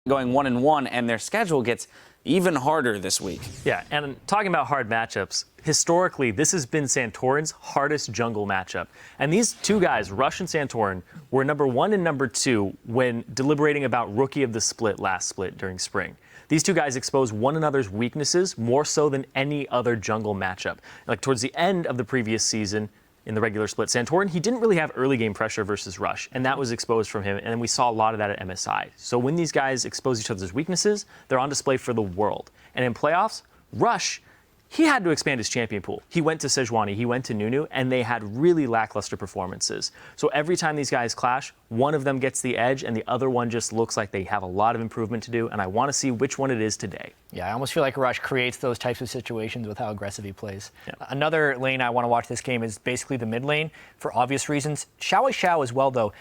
going 1-1, and their schedule gets even harder this week. Yeah, and talking about hard matchups, historically, this has been Santorin's hardest jungle matchup. And these two guys, Rush and Santorin, were number 1 and number 2 when deliberating about Rookie of the Split last split during spring. These two guys expose one another's weaknesses more so than any other jungle matchup. Like towards the end of the previous season, in the regular split, Santorin, he didn't really have early game pressure versus Rush, and that was exposed from him, and we saw a lot of that at MSI. So when these guys expose each other's weaknesses, they're on display for the world. And in playoffs, Rush, he had to expand his champion pool. He went to Sejuani, he went to Nunu, and they had really lackluster performances. So every time these guys clash, one of them gets the edge, and the other one just looks like they have a lot of improvement to do, and I want to see which one it is today. Yeah, I almost feel like Rush creates those types of situations with how aggressive he plays. Yeah. Another lane I want to watch this game is basically the mid lane, for obvious reasons. Xiao as well, though.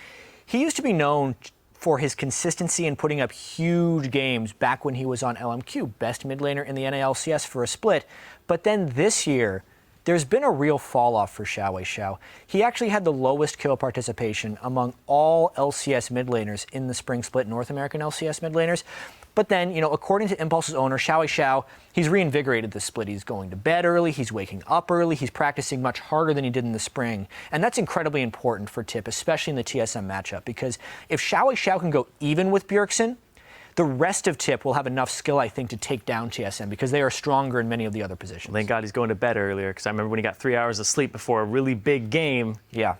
He used to be known for his consistency in putting up huge games back when he was on LMQ, best mid laner in the NALCS for a split. But then this year, there's been a real fall off for Xiao. He actually had the lowest kill participation among all LCS mid laners in the spring split, North American LCS mid laners. But then, according to Impulse's owner, Xiao, he's reinvigorated the split. He's going to bed early, he's waking up early, he's practicing much harder than he did in the spring. And that's incredibly important for Tip, especially in the TSM matchup, because if Xiao can go even with Bjergsen, the rest of Tip will have enough skill, I think, to take down TSM because they are stronger in many of the other positions. Well, thank God he's going to bed earlier, because I remember when he got 3 hours of sleep before a really big game. Yeah.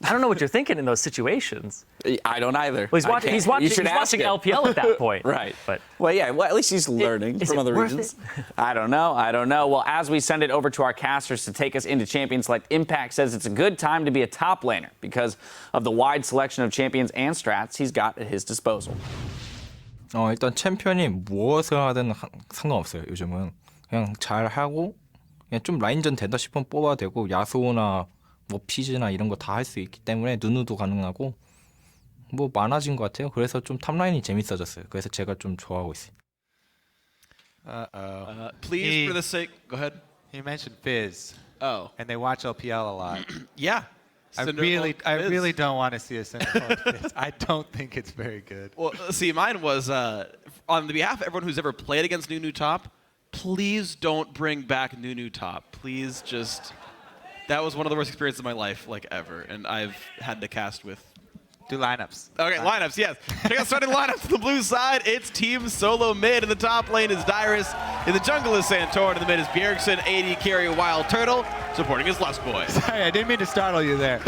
I don't know what you're thinking in those situations. I don't either. Well, he's watching LPL at that point. Right. But at least he's learning from other regions. I don't know. Well, as we send it over to our casters to take us into Champions Select, Impact says it's a good time to be a top laner because of the wide selection of champions and strats he's got at his disposal. 일단 챔피언이 무엇을 하든 상관없어요. 요즘은 그냥 잘하고 그냥 좀 라인전 되다 싶으면 뽑아도 되고 야소나 뭐 피즈나 이런 거 다 할 수 있기 때문에 누누도 가능하고 뭐 많아진 것 같아요. 그래서 좀 탑라인이 재밌어졌어요. 그래서 제가 좀 좋아하고 있어요. Please, for the sake, go ahead. He mentioned Fizz. Oh, and they watch LPL a lot. Yeah. I really don't want to see a Cinderella Fizz. I don't think it's very good. Well, see, mine was on the behalf of everyone who's ever played against Nunu Top. Please don't bring back Nunu Top. Please just. That was one of the worst experiences of my life, ever, and I've had to cast with. Do lineups. Okay, lineups, yes. Check out starting lineups on the blue side. It's Team SoloMid. In the top lane is Dyrus. In the jungle is Santorin. In the mid is Bjergsen. AD carry Wild Turtle, supporting his Lust Boy. Sorry, I didn't mean to startle you there.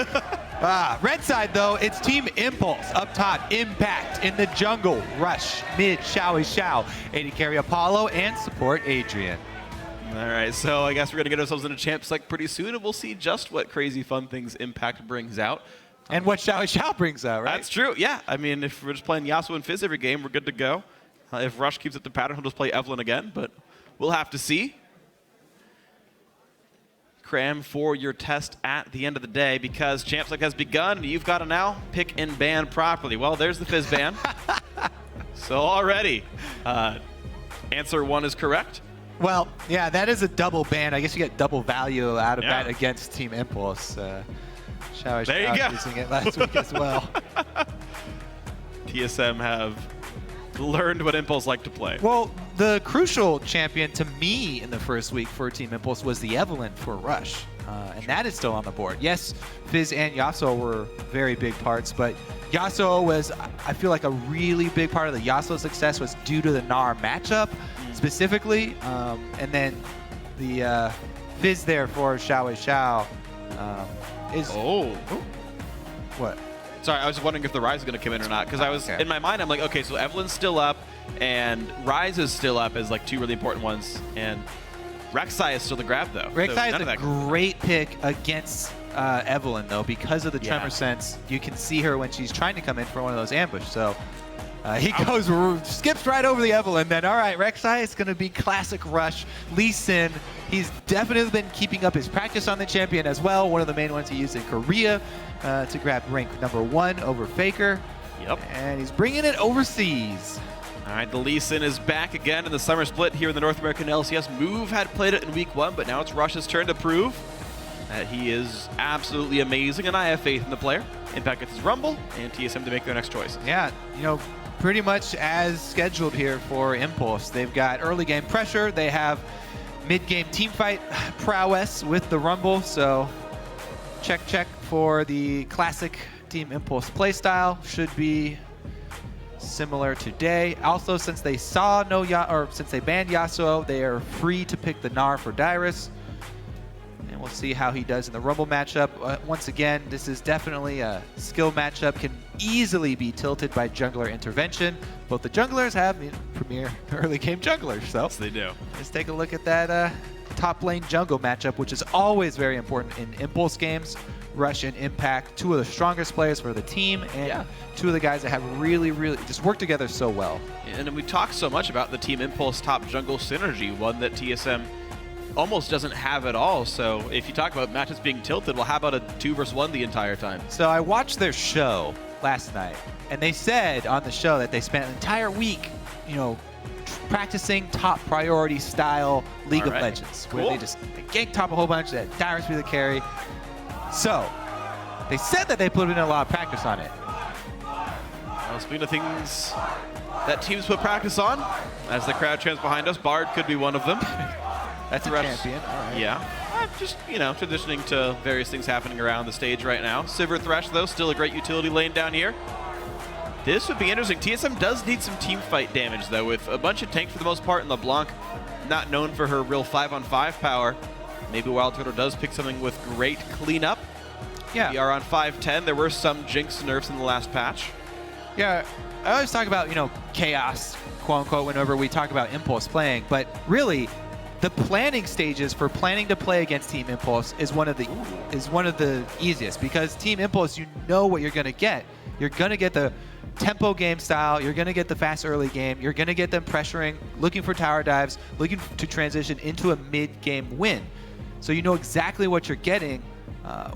Red side, though, it's Team Impulse. Up top, Impact. In the jungle, Rush. Mid, Xiao. AD carry Apollo and support Adrian. All right, so I guess we're going to get ourselves into Champ Select pretty soon, and we'll see just what crazy fun things Impact brings out. And what Xiao brings out, right? That's true, yeah. I mean, if we're just playing Yasuo and Fizz every game, we're good to go. If Rush keeps up the pattern, he'll just play Evelynn again, but we'll have to see. Cram for your test at the end of the day, because Champ Select has begun, and you've got to now pick and ban properly. Well, there's the Fizz ban. So already, answer 1 is correct. Well, yeah, that is a double ban. I guess you get double value out of that against Team Impulse. Xiao using it last week as well. TSM have learned what Impulse like to play. Well, the crucial champion to me in the first week for Team Impulse was the Evelynn for Rush. And that is still on the board. Yes, Fizz and Yasuo were very big parts, but Yasuo was, I feel like a really big part of the Yasuo success was due to the Gnar matchup specifically. And then the Fizz there for Xiao is... What? Sorry, I was just wondering if the Rise is going to come in or not, because I was in my mind, I'm like, okay, so Evelynn's still up, and Rise is still up as 2 really important ones, and Rek'Sai is still the grab, though. Rek'Sai is a great pick against Evelynn, though, because of the Tremor Sense. You can see her when she's trying to come in for one of those ambush, so he skips right over the Evelynn, then all right, Rek'Sai is going to be classic Rush. Lee Sin, he's definitely been keeping up his practice on the champion as well, one of the main ones he used in Korea to grab rank #1 over Faker. Yep. And he's bringing it overseas. All right, the Lee Sin is back again in the summer split here in the North American LCS. Move had played it in week 1, but now it's Rush's turn to prove that he is absolutely amazing, and I have faith in the player. Impact gets his Rumble, and TSM to make their next choice. Yeah, pretty much as scheduled here for Impulse. They've got early game pressure. They have mid-game teamfight prowess with the Rumble. So check for the classic Team Impulse playstyle. Should be similar today. Also, since they since they banned Yasuo, they are free to pick the Gnar for Dyrus. And we'll see how he does in the Rumble matchup. Once again, this is definitely a skill matchup. Can easily be tilted by jungler intervention. Both the junglers have premier early game junglers. So Yes, they do. let's take a look at that top lane jungle matchup, which is always very important in Impulse games. Rush and Impact, two of the strongest players for the team, and two of the guys that have really just worked together so well. And we talk so much about the Team Impulse top jungle synergy, one that TSM almost doesn't have at all. So if you talk about matches being tilted, well, how about a 2 versus 1 the entire time? So I watched their show last night, and they said on the show that they spent an entire week, practicing top priority style League of Legends, where they just gank top a whole bunch, that Dyrus be the carry. So they said that they put in a lot of practice on it. Well, speaking of things that teams put practice on, as the crowd chants behind us, Bard could be one of them. That's a champion. All right. Yeah. I'm just, transitioning to various things happening around the stage right now. Sivir Thresh, though, still a great utility lane down here. This would be interesting. TSM does need some team fight damage, though, with a bunch of tanks for the most part, and LeBlanc not known for her real 5-on-5 power. Maybe Wild Turtle does pick something with great cleanup. Yeah. We are on 5-10. There were some Jinx nerfs in the last patch. Yeah, I always talk about, chaos, quote unquote, whenever we talk about Impulse playing, but really, the planning stages for planning to play against Team Impulse is one of the easiest, because Team Impulse, you know what you're going to get. You're going to get the tempo game style, you're going to get the fast early game, you're going to get them pressuring, looking for tower dives, looking to transition into a mid-game win. So you know exactly what you're getting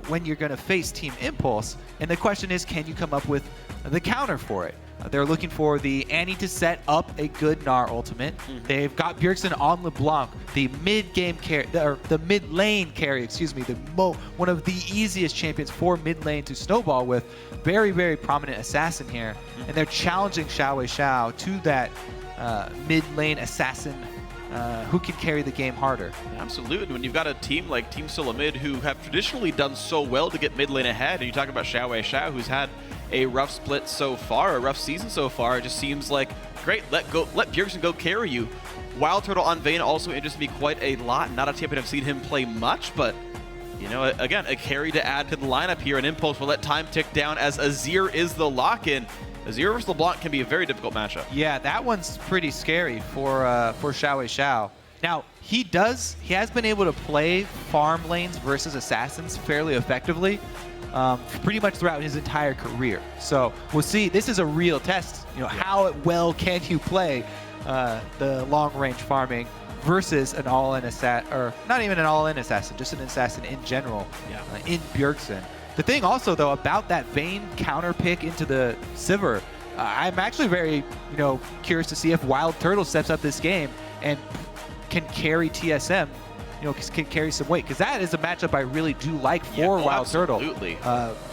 when you're going to face Team Impulse, and the question is, can you come up with the counter for it? They're looking for the Annie to set up a good Gnar ultimate. They've got Bjergsen on LeBlanc, the mid-game carry, or the mid-lane carry, excuse me, one of the easiest champions for mid-lane to snowball with. Very prominent assassin here, and they're challenging Xiao to that mid-lane assassin who can carry the game harder. Absolutely. When you've got a team like Team SoloMid, who have traditionally done so well to get mid lane ahead, and you talk about Xiao, who's had a rough split so far, a rough season so far, it just seems like, great, let Bjergsen go carry you. Wild Turtle on Vayne also interests me quite a lot. Not a champion I've seen him play much, but again, a carry to add to the lineup here. An Impulse will let time tick down as Azir is the lock-in. Azir versus LeBlanc can be a very difficult matchup. Yeah, that one's pretty scary for Xiao. Now, he has been able to play farm lanes versus assassins fairly effectively, pretty much throughout his entire career. So we'll see. This is a real test. How well can you play the long-range farming versus an all-in assassin, or not even an all-in assassin, just an assassin in general, in Bjergsen. The thing also, though, about that Vayne counter pick into the Sivir, I'm actually very, curious to see if Wild Turtle steps up this game and can carry TSM, can carry some weight, because that is a matchup I really do like for Wild Turtle. Absolutely.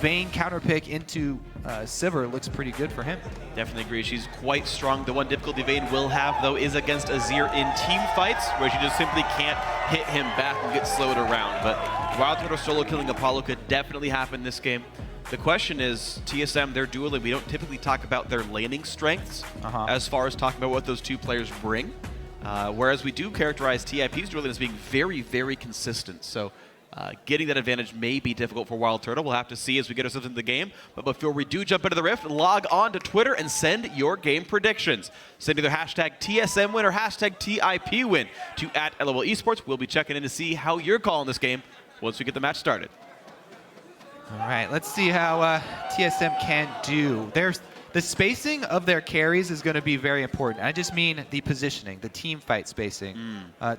Vayne counter pick into Sivir looks pretty good for him. Definitely agree. She's quite strong. The one difficulty Vayne will have, though, is against Azir in team fights, where she just simply can't hit him back and get slowed around. But Wild Turtle solo killing Apollo could definitely happen this game. The question is, TSM, they're dueling. We don't typically talk about their laning strengths as far as talking about what those two players bring. Whereas we do characterize TIP's dueling as being very consistent. So getting that advantage may be difficult for Wild Turtle. We'll have to see as we get ourselves into the game. But before we do jump into the Rift, log on to Twitter and send your game predictions. Send either hashtag TSM win or hashtag TIP win to @LOL Esports. We'll be checking in to see how you're calling this game once we get the match started. All right, let's see how TSM can do. The spacing of their carries is going to be very important. I just mean the positioning, the team fight spacing.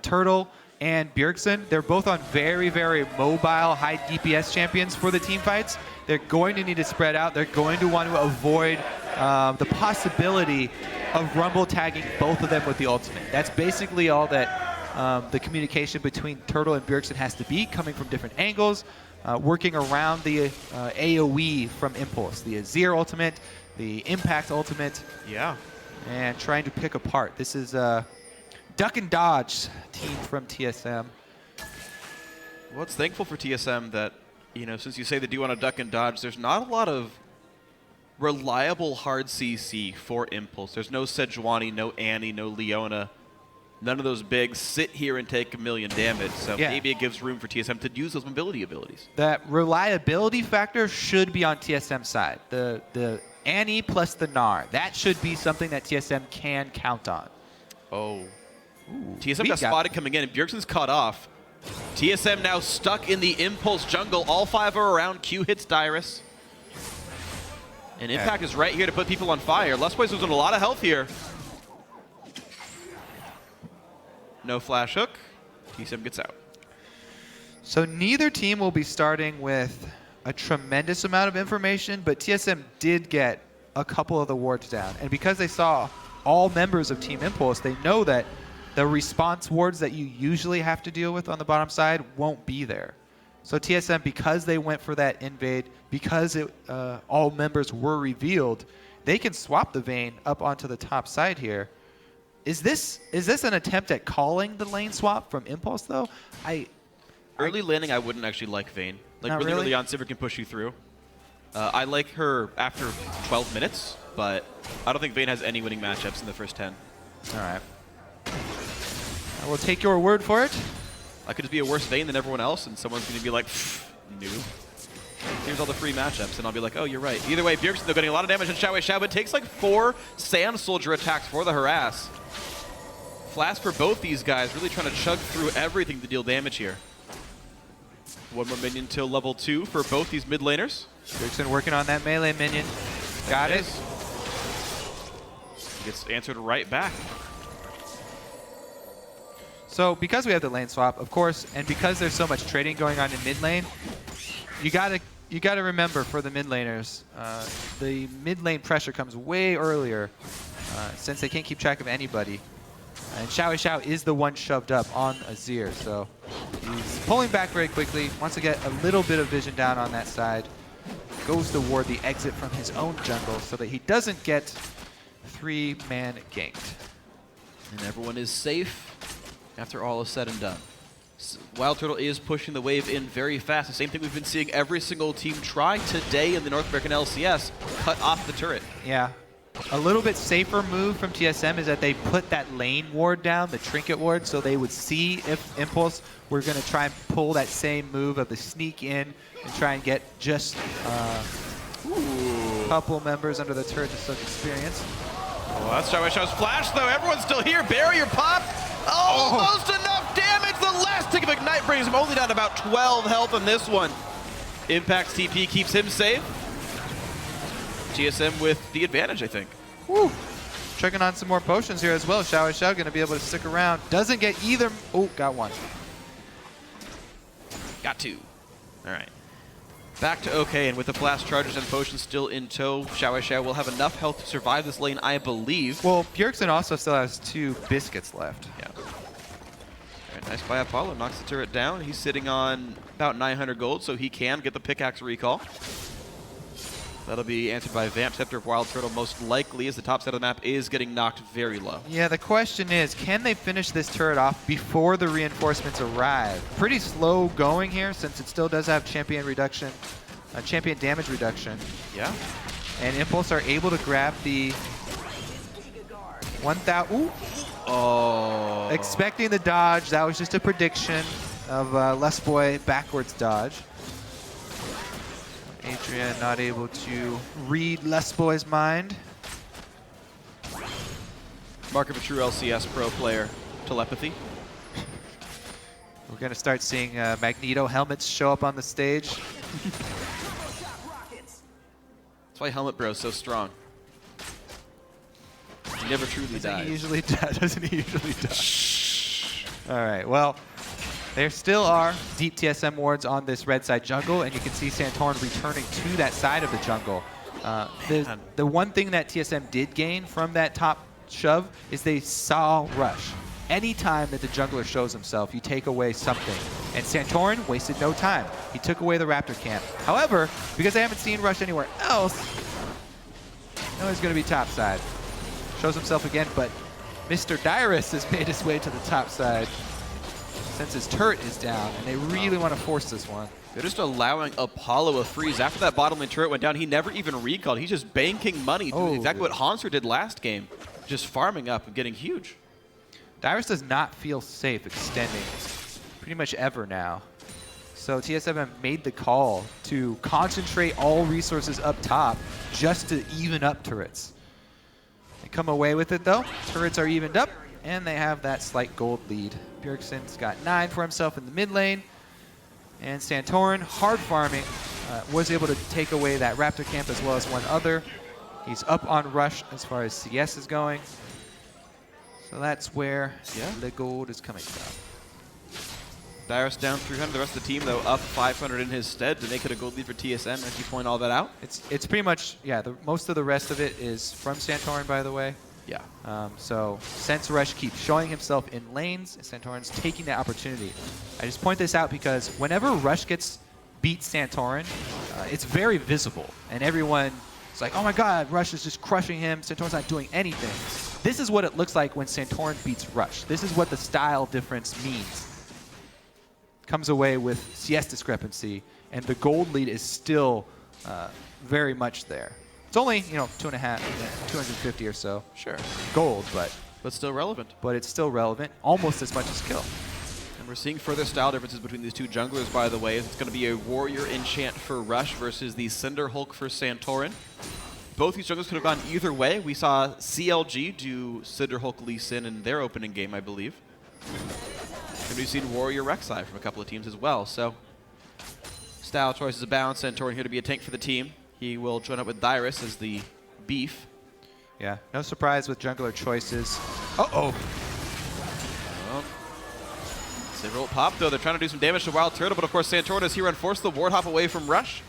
Turtle and Bjergsen, they're both on very mobile, high DPS champions for the team fights. They're going to need to spread out. They're going to want to avoid the possibility of Rumble tagging both of them with the ultimate. That's basically all that the communication between Turtle and Bjergsen has to be, coming from different angles, working around the AoE from Impulse, the Azir ultimate, the Impact ultimate, Yeah. and trying to pick apart. This is a duck and dodge team from TSM. Well, it's thankful for TSM that, you know, since you say they do want to duck and dodge, there's not a lot of reliable hard CC for Impulse. There's no Sejuani, no Annie, no Leona. None of those bigs sit here and take 1 million damage, so Yeah. maybe it gives room for TSM to use those mobility abilities. That reliability factor should be on TSM's side. The Annie plus the Gnar. That should be something that TSM can count on. Oh. TSM we got got- spotted coming in, and Bjergsen's caught off. TSM now stuck in the Impulse jungle. All 5 are around. Q hits Dyrus. And Impact is right here to put people on fire. Lustboy's losing a lot of health here. No flash hook. TSM gets out. So neither team will be starting with a tremendous amount of information, but TSM did get a couple of the wards down. And because they saw all members of Team Impulse, they know that the response wards that you usually have to deal with on the bottom side won't be there. So TSM, because they went for that invade, because all members were revealed, they can swap the Vayne up onto the top side here. Is this an attempt at calling the lane swap from Impulse, though? Early landing, I wouldn't actually like Vayne. Like, Not really really? early on, Sivir can push you through. I like her after 12 minutes, but I don't think Vayne has any winning matchups in the first 10. All right. I will take your word for it. I could just be a worse Vayne than everyone else, and someone's going to be like, noob. Here's all the free matchups, and I'll be like, oh, you're right. Either way, Bjergsen, they're getting a lot of damage on Xiao, but takes like 4 Sand Soldier attacks for the harass. Flash for both these guys, really trying to chug through everything to deal damage here. 1 more minion till level 2 for both these mid laners. Bjergsen working on that melee minion. Got it. Gets answered right back. So because we have the lane swap, of course, and because there's so much trading going on in mid lane, you gotta remember for the mid laners, the mid lane pressure comes way earlier since they can't keep track of anybody. And Xiao is the one shoved up on Azir, so he's pulling back very quickly, wants to get a little bit of vision down on that side, goes toward the exit from his own jungle so that he doesn't get 3-man ganked. And everyone is safe after all is said and done. Wild Turtle is pushing the wave in very fast. The same thing we've been seeing every single team try today in the North American LCS, cut off the turret. Yeah. A little bit safer move from TSM is that they put that lane ward down, the trinket ward, so they would see if Impulse were going to try and pull that same move of the sneak in and try and get just a couple members under the turret to such experience. Oh, that's Xiao's flash, though. Everyone's still here. Barrier pop. Almost enough damage. The last tick of Ignite brings him only down to about 12 health on this one. Impact's TP keeps him safe. TSM with the advantage, I think. Woo. Checking on some more potions here as well. Xiao going to be able to stick around. Doesn't get either. Oh, got one. Got 2. All right. Back to OK, and with the blast charges and potions still in tow, Xiao will have enough health to survive this lane, I believe. Well, Bjergsen also still has 2 biscuits left. Yeah. All right, nice by Apollo. Knocks the turret down. He's sitting on about 900 gold, so he can get the pickaxe recall. That'll be answered by Vamp Scepter of Wild Turtle most likely, as the top side of the map is getting knocked very low. Yeah, the question is, can they finish this turret off before the reinforcements arrive? Pretty slow going here, since it still does have champion reduction, champion damage reduction. Yeah. And Impulse are able to grab the 1,000. Ooh! Oh. Expecting the dodge. That was just a prediction of Lustboy backwards dodge. Adrian not able to read Lustboy's mind. Mark of a true LCS pro player. Telepathy. We're going to start seeing Magneto helmets show up on the stage. That's why Helmet Bro's so strong. He never truly dies. He usually does. Doesn't he usually die? All right, well, there still are deep TSM wards on this red side jungle, and you can see Santorin returning to that side of the jungle. The one thing that TSM did gain from that top shove is they saw Rush. Anytime that the jungler shows himself, you take away something. And Santorin wasted no time. He took away the Raptor camp. However, because I haven't seen Rush anywhere else, No, he's going to be top side. Shows himself again, but Mr. Dyrus has made his way to the top side since his turret is down, and they really want to force this one. They're just allowing Apollo a freeze. After that bottom lane turret went down, he never even recalled. He's just banking money, doing exactly what Hanser did last game, just farming up and getting huge. Dyrus does not feel safe extending pretty much ever now. So TSM made the call to concentrate all resources up top just to even up turrets. They come away with it though. Turrets are evened up, and they have that slight gold lead. Bjergsen's got 9 for himself in the mid lane. And Santorin, hard farming, was able to take away that Raptor camp as well as one other. He's up on Rush as far as CS is going. So that's where the gold is coming from. Dyrus down 300. The rest of the team, though, up 500 in his stead to make it a gold lead for TSM, as you point all that out. It's pretty much, most of the rest of it is from Santorin, by the way. Yeah. So since Rush keeps showing himself in lanes, Santorin's taking that opportunity. I just point this out because whenever Rush beats Santorin, it's very visible. And everyone is like, oh my god, Rush is just crushing him. Santorin's not doing anything. This is what it looks like when Santorin beats Rush. This is what the style difference means. Comes away with CS discrepancy, and the gold lead is still very much there. It's only, 250 or so. Sure. Gold, but still relevant. But it's still relevant, almost as much as kill. And we're seeing further style differences between these two junglers, by the way. It's going to be a Warrior Enchant for Rush versus the Cinder Hulk for Santorin. Both these junglers could have gone either way. We saw CLG do Cinder Hulk Lee Sin in their opening game, I believe. And we've seen Warrior Rek'Sai from a couple of teams as well. So, style choices abound. Santorin here to be a tank for the team. He will join up with Dyrus as the beef. Yeah, no surprise with jungler choices. Uh-oh. Well, Cinder Hulk pop, though. They're trying to do some damage to Wild Turtle, but of course Santorin is here and force the ward hop away from Rush.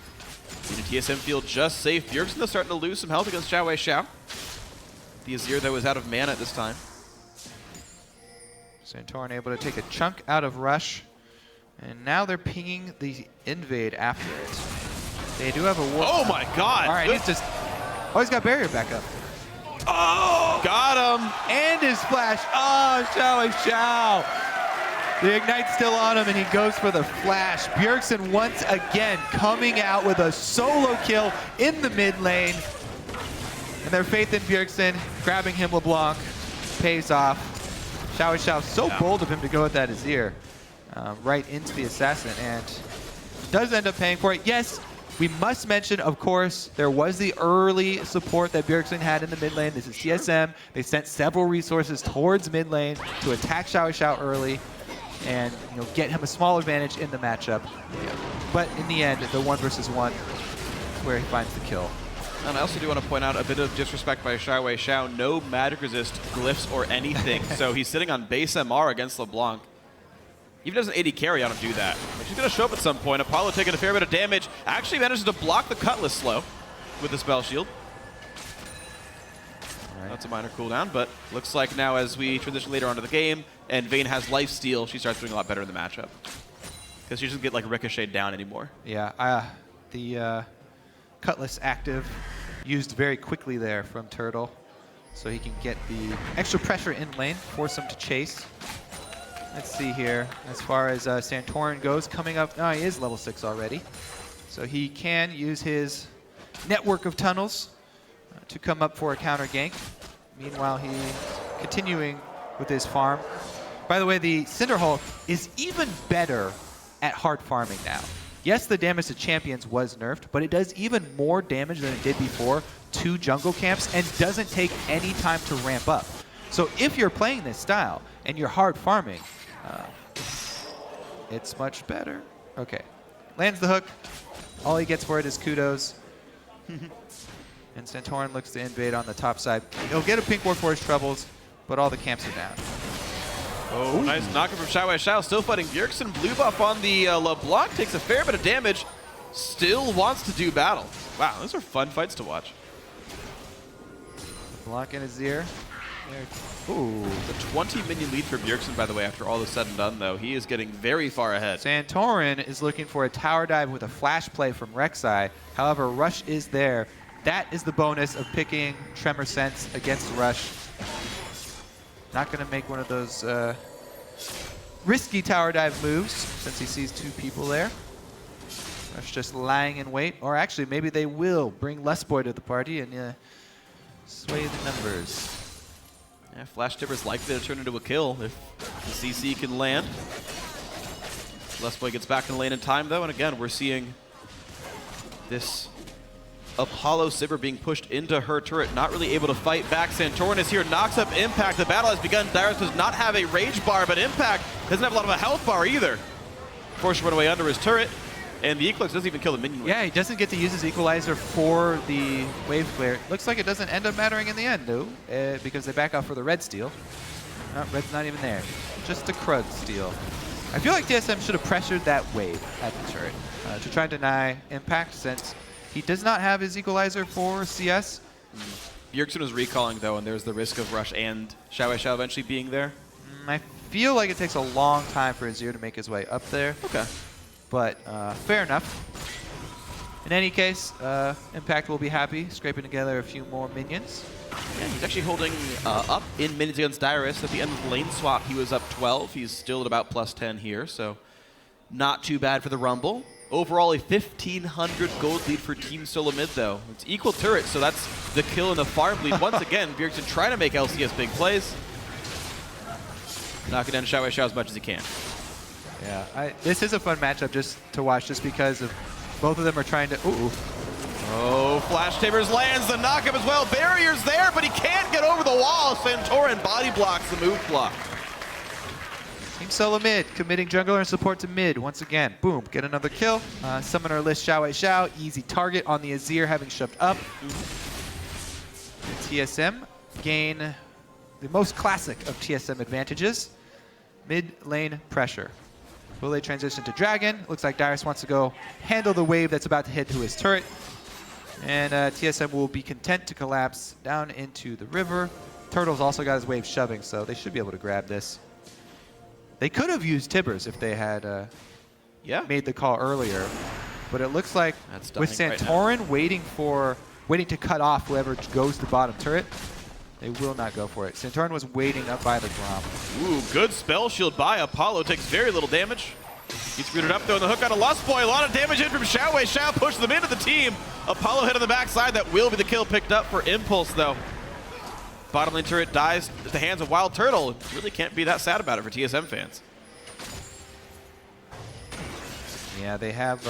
The TSM feel just safe. Bjergsen is starting to lose some health against Xiao. The Azir, though, is out of mana at this time. Santorin able to take a chunk out of Rush. And now they're pinging the invade after it. They do have a ward. Oh my god! All right, he's just... Oh, he's got barrier back up. Oh! Got him! And his flash. Oh, Xiao. The Ignite's still on him, and he goes for the flash. Bjergsen once again coming out with a solo kill in the mid lane. And their faith in Bjergsen, grabbing him LeBlanc, pays off. Xiao, so bold of him to go with that Azir right into the assassin, and does end up paying for it. Yes, we must mention, of course, there was the early support that Bjergsen had in the mid lane. This is TSM. They sent several resources towards mid lane to attack Xiao early and get him a small advantage in the matchup. But in the end, the 1 versus 1 is where he finds the kill. And I also do want to point out a bit of disrespect by Xiao. No magic resist, glyphs, or anything. So he's sitting on base MR against LeBlanc. Even as an AD carry, I don't do that. But she's going to show up at some point. Apollo taking a fair bit of damage. Actually manages to block the Cutlass slow with the spell shield. That's a minor cooldown, but looks like now as we transition later onto the game and Vayne has lifesteal, she starts doing a lot better in the matchup. Because she doesn't get ricocheted down anymore. Yeah, the Cutlass active used very quickly there from Turtle, so he can get the extra pressure in lane, force him to chase. Let's see here, as far as Santorin goes, coming up, he is level 6 already, so he can use his network of tunnels to come up for a counter gank. Meanwhile, he's continuing with his farm. By the way, the Cinder Hulk is even better at hard farming now. Yes, the damage to champions was nerfed, but it does even more damage than it did before to jungle camps and doesn't take any time to ramp up. So if you're playing this style and you're hard farming, it's much better. Okay, lands the hook. All he gets for it is kudos. And Santorin looks to invade on the top side. He'll get a pink ward for his troubles, but all the camps are down. Oh, nice knocker from Xiao. Still fighting Bjergsen. Blue buff on the LeBlanc. Takes a fair bit of damage. Still wants to do battle. Wow, those are fun fights to watch. LeBlanc and Azir. Ooh. The 20 minion lead for Bjergsen, by the way, after all is said and done, though. He is getting very far ahead. Santorin is looking for a tower dive with a flash play from Rek'Sai. However, Rush is there. that is the bonus of picking Tremor Sense against Rush. Not going to make one of those risky tower dive moves since he sees 2 people there. Rush just lying in wait. Or actually, maybe they will bring Lustboy to the party and sway the numbers. Yeah, Flash Tibbers likely to turn into a kill if the CC can land. Lustboy gets back in the lane in time, though, and again, we're seeing this Apollo Sivir being pushed into her turret, not really able to fight back. Santorin is here, knocks up Impact. The battle has begun. Dyrus does not have a rage bar, but Impact doesn't have a lot of a health bar either. Forced to run away under his turret, and the Eclipse doesn't even kill the minion. Yeah, he doesn't get to use his equalizer for the wave clear. Looks like it doesn't end up mattering in the end, though, because they back off for the red steal. No, red's not even there. Just the crud steal. I feel like TSM should have pressured that wave at the turret to try and deny Impact, since he does not have his equalizer for CS. Bjergsen was recalling, though, and there's the risk of Rush and Xiao eventually being there. I feel like it takes a long time for Azir to make his way up there. Okay. But fair enough. In any case, Impact will be happy, scraping together a few more minions. Yeah, he's actually holding up in minions against Dyrus. At the end of the lane swap, he was up 12. He's still at about +10 here, so not too bad for the Rumble. Overall, a 1,500 gold lead for Team SoloMid, though. It's equal turret, so that's the kill and the farm lead. Once again, Bjergsen trying to make LCS big plays. Knocking down Xiao as much as he can. Yeah, this is a fun matchup just to watch, just because of both of them are trying to. Ooh. Oh, Flash Tibbers lands the knockup as well. Barrier's there, but he can't get over the wall. Santorin body blocks the move block. Team SoloMid committing jungler and support to mid once again. Boom, get another kill. Summoner list Xiao, easy target on the Azir having shoved up. TSM gain the most classic of TSM advantages, mid lane pressure. Will they transition to Dragon? Looks like Dyrus wants to go handle the wave that's about to hit to his turret. And TSM will be content to collapse down into the river. Turtle's also got his wave shoving, so they should be able to grab this. They could have used Tibbers if they had made the call earlier. But it looks like with Santorin waiting to cut off whoever goes to the bottom turret, they will not go for it. Santorin was waiting up by the Grom. Ooh, good spell shield by Apollo. Takes very little damage. He's rooted up, though, and the hook on a Lustboy. A lot of damage in from Xiao. Xiao pushed them into the team. Apollo hit on the backside. That will be the kill picked up for Impulse, though. Bottom lane turret dies at the hands of Wild Turtle. Really can't be that sad about it for TSM fans. Yeah, they have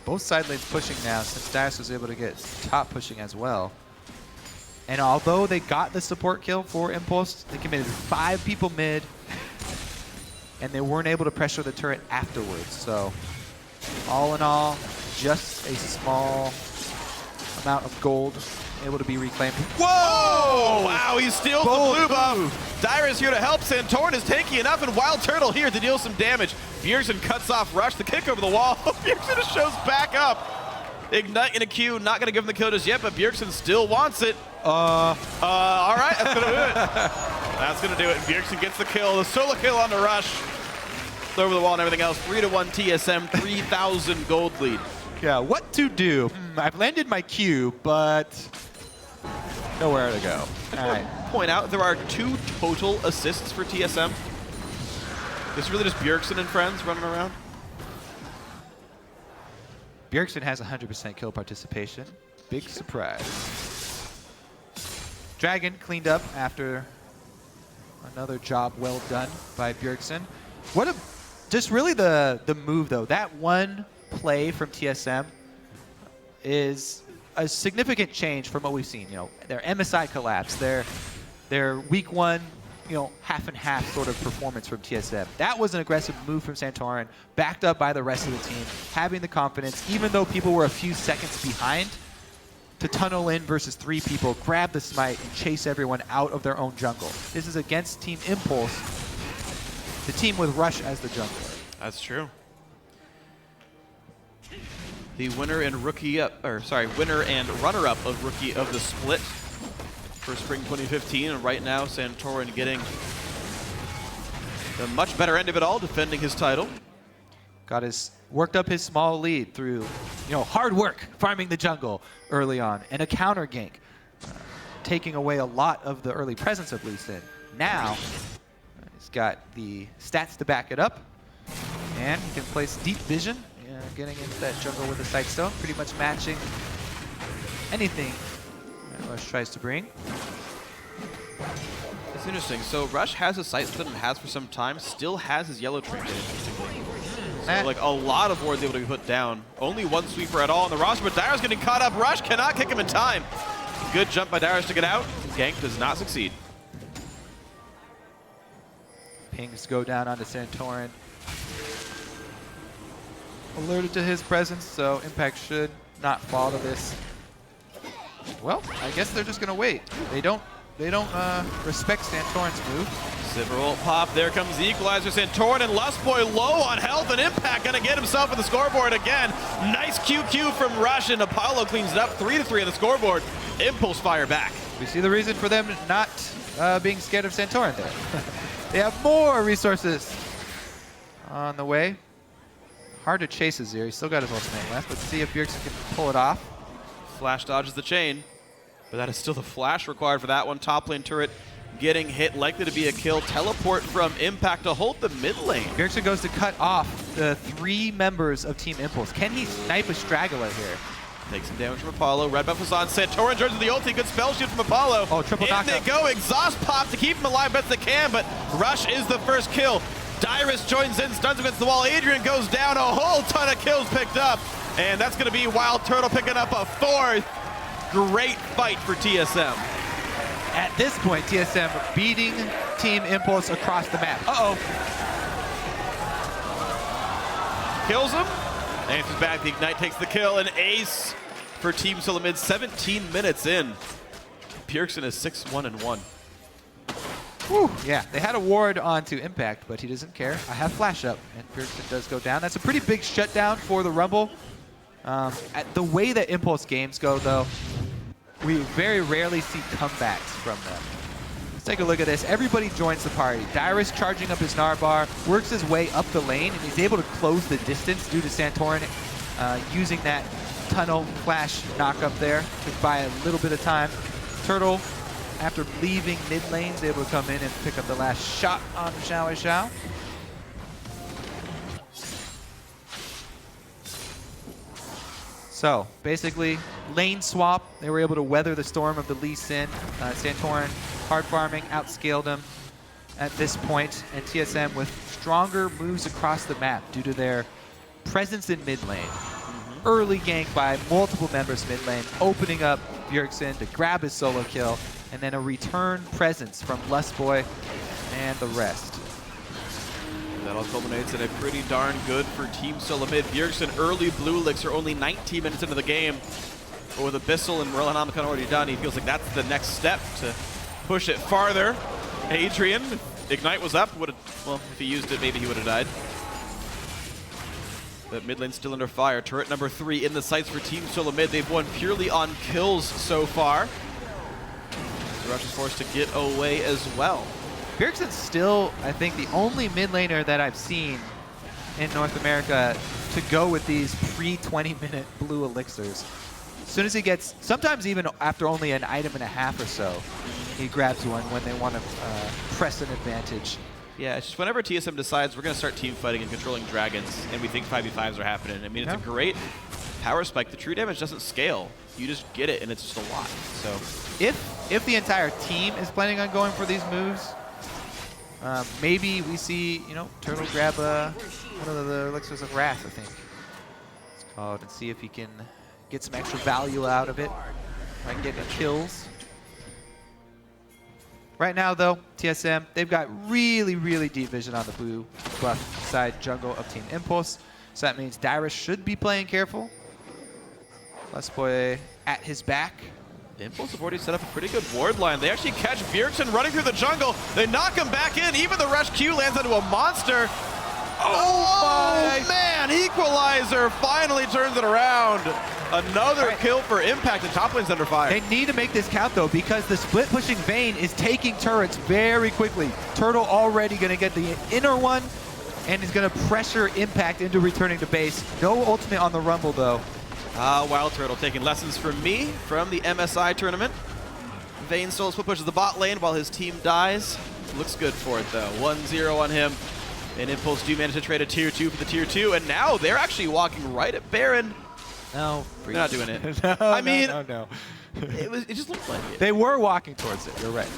both side lanes pushing now, since Dyrus was able to get top pushing as well. And although they got the support kill for Impulse, they committed 5 people mid, and they weren't able to pressure the turret afterwards. So all in all, just a small amount of gold able to be reclaimed. Whoa! Wow, he steals the blue buff. Dyrus here to help. Santorin is tanky enough, and Wild Turtle here to deal some damage. Bjergsen cuts off Rush, the kick over the wall. Bjergsen just shows back up. Ignite in a Q, not gonna give him the kill just yet, but Bjergsen still wants it. All right, that's gonna do it. That's gonna do it. Bjergsen gets the kill, the solo kill on the Rush. Over the wall and everything else. 3-1 TSM, 3,000 gold lead. Yeah, what to do? I've landed my Q, but nowhere to go. All right. Point out, there are 2 total assists for TSM. This is really just Bjergsen and friends running around. Bjergsen has 100% kill participation. Big surprise. Dragon cleaned up after another job well done by Bjergsen. Just really the move, though. That one play from TSM is a significant change from what we've seen. You know, their MSI collapse, their week 1, half and half sort of performance from TSM. That was an aggressive move from Santorin, backed up by the rest of the team, having the confidence, even though people were a few seconds behind, to tunnel in versus 3 people, grab the smite, and chase everyone out of their own jungle. This is against Team Impulse, the team with Rush as the jungler. That's true. The winner and runner-up of Rookie of the Split for Spring 2015, and right now Santorin getting the much better end of it all, defending his title. worked up his small lead through, hard work farming the jungle early on and a counter gank, taking away a lot of the early presence of Lee Sin. Now he's got the stats to back it up, and he can place deep vision, getting into that jungle with a sight stone, pretty much matching anything that Rush tries to bring. It's interesting. So Rush has a sight stone and has for some time, still has his yellow trinket, interestingly. So like a lot of wards able to be put down. Only one sweeper at all on the roster, but Dyrus getting caught up. Rush cannot kick him in time. Good jump by Dyrus to get out. Gank does not succeed. Pings go down onto Santorin. Alerted to his presence, so Impact should not fall to this. Well, I guess they're just gonna wait. They don't respect Santorin's move. Sivir pop. There comes the equalizer. Santorin and Lustboy low on health, and Impact gonna get himself on the scoreboard again. Nice QQ from Rush, and Apollo cleans it up. 3-3 on the scoreboard. Impulse fire back. We see the reason for them not being scared of Santorin there. They have more resources on the way. Hard to chase Azir. He's still got his ultimate left. Let's see if Bjergsen can pull it off. Flash dodges the chain, but that is still the flash required for that one. Top lane turret getting hit, likely to be a kill. Teleport from Impact to hold the mid lane. Bjergsen goes to cut off the 3 members of Team Impulse. Can he snipe a straggler here? Takes some damage from Apollo. Red buff is on. Santorin turns to the ulti. Good spell shield from Apollo. Oh, triple in knockup. they go. Exhaust pop to keep him alive best they can, but Rush is the first kill. Dyrus joins in, stuns against the wall. Adrian goes down. A whole ton of kills picked up. And that's going to be Wild Turtle picking up a 4th. Great fight for TSM. At this point, TSM beating Team Impulse across the map. Uh-oh. Kills him. Answers back. The Ignite takes the kill. An ace for Team SoloMid. 17 minutes in. Bjergsen is 6-1-1. Whew. Yeah, they had a ward onto Impact, but he doesn't care. I have flash up, and Bjergsen does go down. That's a pretty big shutdown for the Rumble. At the way that Impulse games go, though, we very rarely see comebacks from them. Let's take a look at this. Everybody joins the party. Dyrus charging up his Narbar, works his way up the lane, and he's able to close the distance due to Santorin using that tunnel flash knock up there to buy a little bit of time. Turtle, after leaving mid lane, is able to come in and pick up the last shot on Xiao Xiao. So basically, lane swap. They were able to weather the storm of the Lee Sin. Santorin hard farming, outscaled him at this point, and TSM with stronger moves across the map due to their presence in mid lane. Early gank by multiple members mid lane, opening up Bjergsen to grab his solo kill, and then a return presence from Lustboy and the rest. That all culminates in a pretty darn good for Team SoloMid. Bjergsen early blue elixir, only 19 minutes into the game. But with Abyssal and Morel Hanamakan already done, he feels like that's the next step to push it farther. Adrian, Ignite was up. Well, if he used it, maybe he would have died. But mid lane still under fire. Turret number 3 in the sights for Team SoloMid. They've won purely on kills so far. Rush is forced to get away as well. Bjergsen's still, I think, the only mid laner that I've seen in North America to go with these pre-20-minute blue elixirs. As soon as he gets, sometimes even after only an item and a half or so, he grabs one when they want to press an advantage. Yeah, it's just whenever TSM decides we're going to start team fighting and controlling dragons, and we think 5v5s are happening. I mean, it's a great power spike. The true damage doesn't scale. You just get it, and it's just a lot. So if the entire team is planning on going for these moves, maybe we see, Turtle grab one of the Elixirs of Wrath, I think it's called, and see if he can get some extra value out of it. Might get kills. Right now, though, TSM, they've got really, really deep vision on the blue buff side jungle of Team Impulse. So that means Dyrus should be playing careful. Lustboy at his back. The Impulse have already set up a pretty good ward line. They actually catch Bjergsen running through the jungle. They knock him back in. Even the Rush Q lands onto a monster. Oh man, Equalizer finally turns it around. Another kill for Impact, and top lane's under fire. They need to make this count, though, because the split-pushing Vayne is taking turrets very quickly. Turtle already going to get the inner one, and is going to pressure Impact into returning to base. No ultimate on the Rumble, though. Wild Turtle taking lessons from me from the MSI tournament. Vayne still split pushes the bot lane while his team dies. Looks good for it, though. 1-0 on him. And Impulse do manage to trade a tier 2 for the tier 2, and now they're actually walking right at Baron. No. They're not doing it. No, I mean, no. It just looked like it. They were walking towards it. You're right.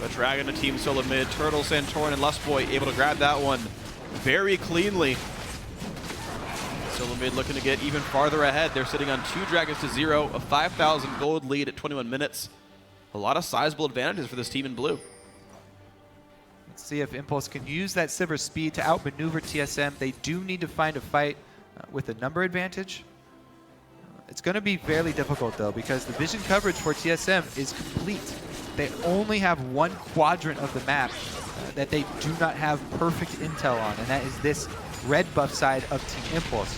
But Dragon, a team SoloMid, Turtle, Santorin, and Lustboy able to grab that one very cleanly. SoloMid looking to get even farther ahead. They're sitting on 2 Dragons to 0, a 5,000 gold lead at 21 minutes. A lot of sizable advantages for this team in blue. Let's see if Impulse can use that silver speed to outmaneuver TSM. They do need to find a fight with a number advantage. It's going to be fairly difficult, though, because the vision coverage for TSM is complete. They only have one quadrant of the map that they do not have perfect intel on, and that is this red buff side of Team Impulse.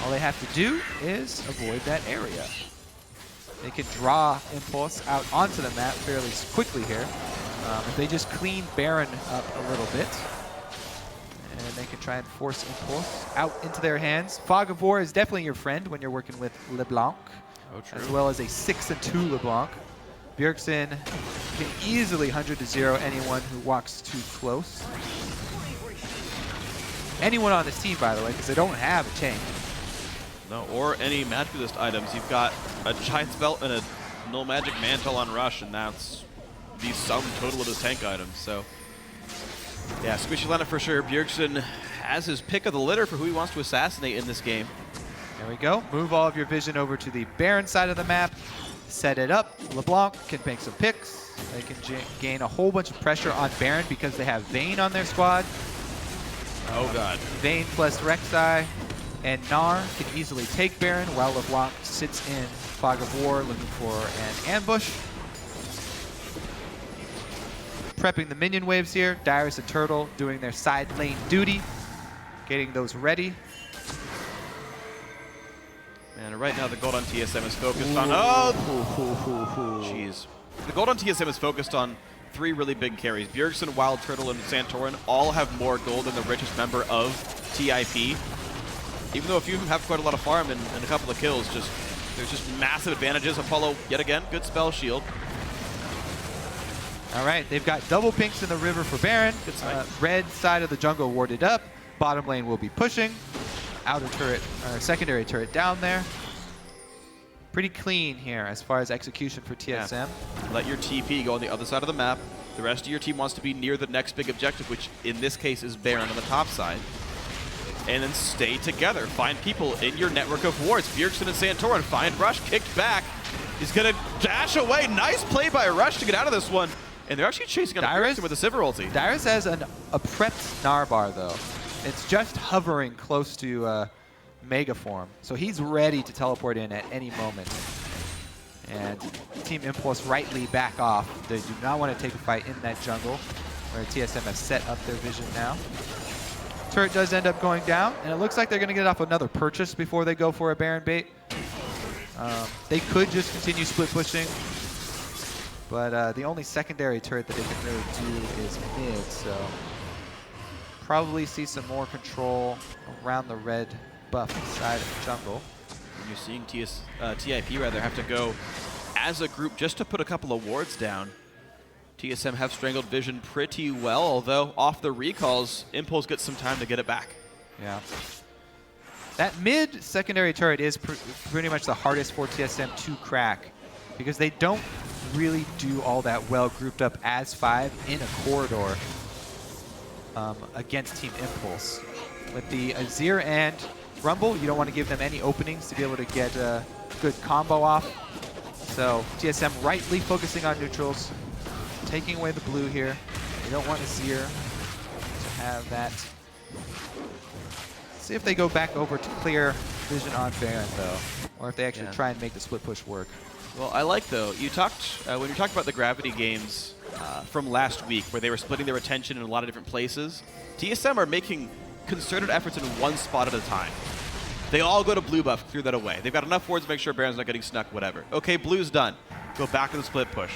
All they have to do is avoid that area. They can draw Impulse out onto the map fairly quickly here. If they just clean Baron up a little bit, and they can try and force Impulse out into their hands. Fog of War is definitely your friend when you're working with LeBlanc, as well as a 6-2 LeBlanc. Bjergsen can easily 100-0 anyone who walks too close. Anyone on this team, by the way, because they don't have a chain. No, or any magic resist items. You've got a Giant's Belt and a Null Magic Mantle on Rush, and that's the sum total of his tank items. So, yeah, squishy lineup for sure. Bjergsen has his pick of the litter for who he wants to assassinate in this game. There we go. Move all of your vision over to the Baron side of the map. Set it up. LeBlanc can make some picks. They can gain a whole bunch of pressure on Baron because they have Vayne on their squad. Oh, God. Vayne plus Rek'Sai. And Gnar can easily take Baron while LeBlanc sits in Fog of War looking for an ambush. Prepping the minion waves here. Dyrus and Turtle doing their side lane duty. Getting those ready. And right now the gold on TSM is focused on... Oh! Jeez. The gold on TSM is focused on 3 really big carries. Bjergsen, Wild Turtle, and Santorin all have more gold than the richest member of TIP. Even though a few have quite a lot of farm and a couple of kills, there's just massive advantages. Apollo, yet again, good spell shield. All right, they've got double pinks in the river for Baron. Red side of the jungle warded up. Bottom lane will be pushing. Outer turret, or secondary turret down there. Pretty clean here as far as execution for TSM. Yeah. Let your TP go on the other side of the map. The rest of your team wants to be near the next big objective, which in this case is Baron on the top side. And then stay together. Find people in your network of wards. Bjergsen and Santorin find Rush, kicked back. He's going to dash away. Nice play by Rush to get out of this one. And they're actually chasing on Bjergsen with a Sivir ulti. Dyrus has a prepped Gnar though. It's just hovering close to Mega Form. So he's ready to teleport in at any moment. And Team Impulse rightly back off. They do not want to take a fight in that jungle where TSM has set up their vision now. Turret does end up going down, and it looks like they're going to get off another purchase before they go for a Baron bait. They could just continue split pushing, but the only secondary turret that they can really do is mid, so probably see some more control around the red buff side of the jungle. And you're seeing TIP rather have to go as a group just to put a couple of wards down. TSM have strangled vision pretty well, although off the recalls, Impulse gets some time to get it back. Yeah. That mid secondary turret is pretty much the hardest for TSM to crack because they don't really do all that well grouped up as 5 in a corridor against Team Impulse. With the Azir and Rumble, you don't want to give them any openings to be able to get a good combo off. So TSM rightly focusing on neutrals. Taking away the blue here. They don't want Azir to have that. See if they go back over to clear vision on Baron, though. Or if they actually try and make the split push work. Well, I like, though, you talked, when you talked about the Gravity games from last week, where they were splitting their attention in a lot of different places, TSM are making concerted efforts in one spot at a time. They all go to blue buff, clear that away. They've got enough wards to make sure Baron's not getting snuck, whatever. Okay, blue's done. Go back to the split push.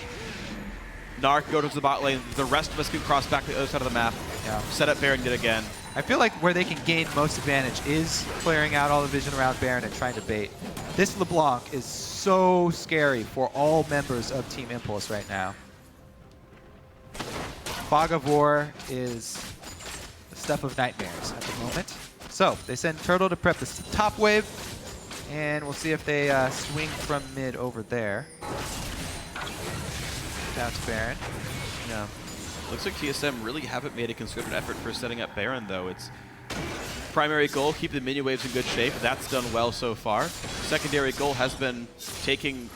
Gnar can go to the bot lane. The rest of us can cross back to the other side of the map. Yeah. Set up Baron yet again. I feel like where they can gain most advantage is clearing out all the vision around Baron and trying to bait. This LeBlanc is so scary for all members of Team Impulse right now. Fog of War is the stuff of nightmares at the moment. So they send Turtle to prep the top wave, and we'll see if they swing from mid over there. Down to Baron. Yeah. Looks like TSM really haven't made a concerted effort for setting up Baron, though. It's primary goal, keep the minion waves in good shape. That's done well so far. Secondary goal has been taking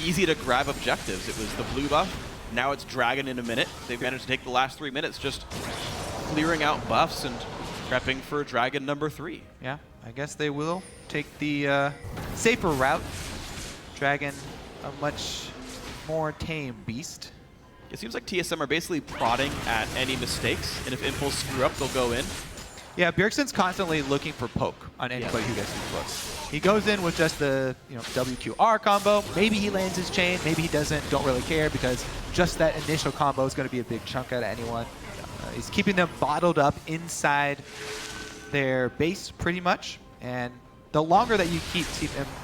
easy to grab objectives. It was the blue buff. Now it's Dragon in a minute. They've managed to take the last 3 minutes just clearing out buffs and prepping for Dragon number 3. Yeah, I guess they will take the safer route. Dragon, a much more tame beast. It seems like TSM are basically prodding at any mistakes, and if Impulse screw up, they'll go in. Yeah, Bjergsen's constantly looking for poke on anybody who gets too close. He goes in with just the WQR combo. Maybe he lands his chain, maybe he doesn't. Don't really care because just that initial combo is going to be a big chunk out of anyone. He's keeping them bottled up inside their base pretty much, and the longer that you keep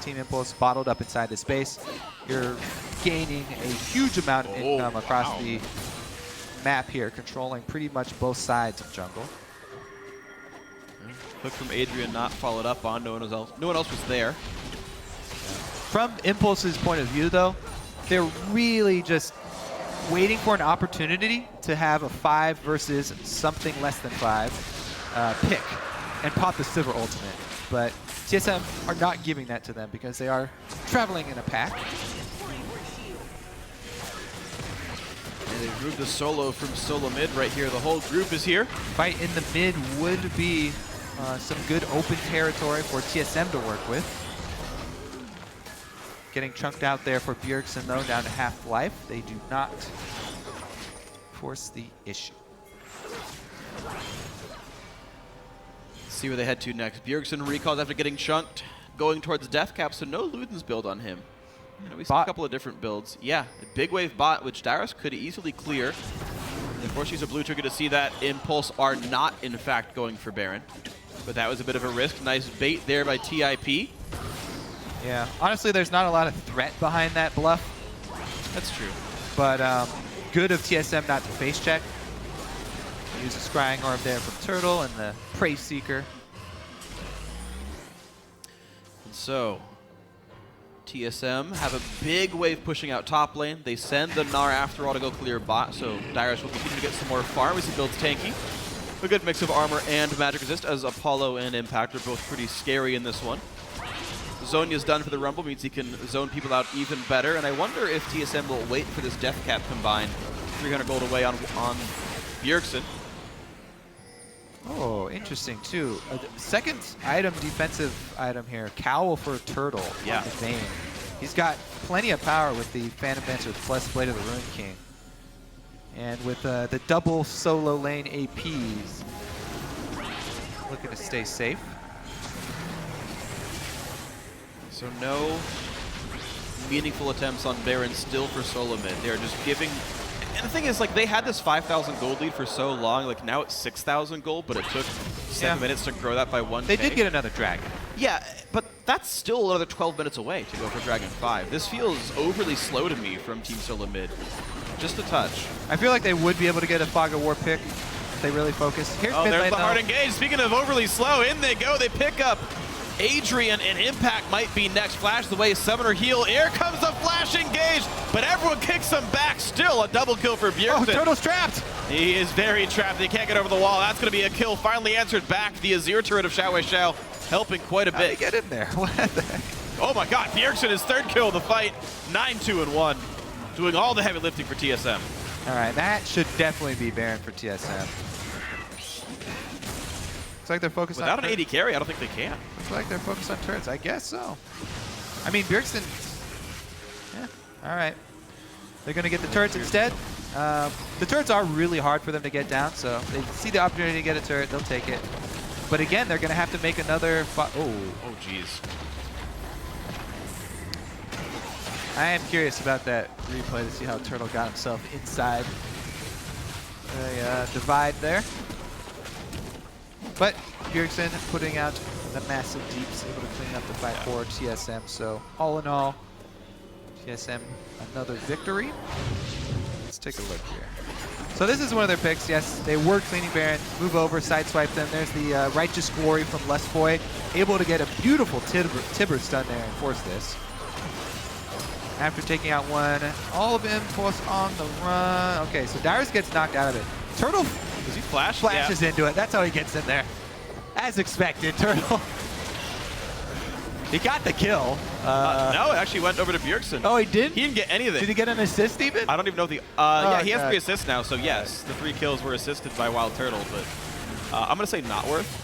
Team Impulse bottled up inside this base, you're gaining a huge amount of income across the map here, controlling pretty much both sides of jungle. Hook from Adrian not followed up on. No one else was there. From Impulse's point of view, though, they're really just waiting for an opportunity to have a 5 versus something less than 5 pick and pop the Silver ultimate. But TSM are not giving that to them because they are traveling in a pack. And they've moved the solo from SoloMid right here. The whole group is here. Fight in the mid would be some good open territory for TSM to work with. Getting chunked out there for Bjergsen, though, down to half life. They do not force the issue. See where they head to next. Bjergsen recalls after getting chunked, going towards Death Cap, so no Luden's build on him. We see a couple of different builds. Yeah, a big wave bot, which Dyrus could easily clear. Unfortunately, a blue trigger to see that Impulse are not, in fact, going for Baron. But that was a bit of a risk. Nice bait there by TIP. Yeah, honestly, there's not a lot of threat behind that bluff. That's true. But good of TSM not to face check. Use a scrying orb there from Turtle and the Prey Seeker. And so, TSM have a big wave pushing out top lane. They send the Gnar after all to go clear bot, so Dyrus will continue to get some more farm as he builds tanky. A good mix of armor and magic resist, as Apollo and Impact are both pretty scary in this one. Zonya's done for the Rumble, means he can zone people out even better, and I wonder if TSM will wait for this Death Cap combine. 300 gold away on Bjergsen. Oh, interesting, too. Second item, defensive item here. Cowl for Turtle. Yeah. On the Vayne. He's got plenty of power with the Phantom Dancer plus Blade of the Ruin King. And with the double solo lane APs, looking to stay safe. So no meaningful attempts on Baron still for SoloMid. They're just giving... And the thing is, like, they had this 5,000 gold lead for so long. Like, now it's 6,000 gold, but it took 7 minutes to grow that by 1K. They did get another Dragon. Yeah, but that's still another 12 minutes away to go for Dragon 5. This feels overly slow to me from Team SoloMid. Just a touch. I feel like they would be able to get a Fog of War pick if they really focus. Here's Oh, mid there's lane, the hard though. engage. Speaking of overly slow, in they go. They pick up Adrian, and Impact might be next. Flash the way, Summoner heal. Here comes the flash engage, but everyone kicks him back. Still a double kill for Bjergsen. Oh, Turtle's trapped. He is very trapped. He can't get over the wall. That's going to be a kill. Finally answered back. The Azir turret of Xiao helping quite a How did bit. he get in there? What the heck? Oh my god, Bjergsen is third kill of the fight. 9-2-1. Doing all the heavy lifting for TSM. All right, that should definitely be Baron for TSM. Looks like they're focused Without on an AD carry, I don't think they can. Looks like they're focused on turrets. I guess so. I mean, Bjergsen. Yeah. All right. They're going to get the turrets instead. The turrets are really hard for them to get down, so they see the opportunity to get a turret, they'll take it. But again, they're going to have to make another. Oh, jeez. I am curious about that replay to see how Turtle got himself inside the divide there. But Bjergsen putting out the massive deeps, able to clean up the fight for TSM. So all in all, TSM another victory. Let's take a look here. So this is one of their picks. Yes, they were cleaning Baron. Move over, sideswipe them. There's the Righteous Glory from Lustboy. Able to get a beautiful Tibber stun there and force this. After taking out one, all of Impulse on the run. Okay, so Dyrus gets knocked out of it. Turtle Does he flash? flashes into it. That's how he gets in there. As expected, Turtle. He got the kill. No, it actually went over to Bjergsen. Oh, he did? He didn't get anything. Did he get an assist even? I don't even know if the... yeah, he has God. 3 assists now, so yes, the 3 kills were assisted by Wild Turtle, but I'm going to say not worth.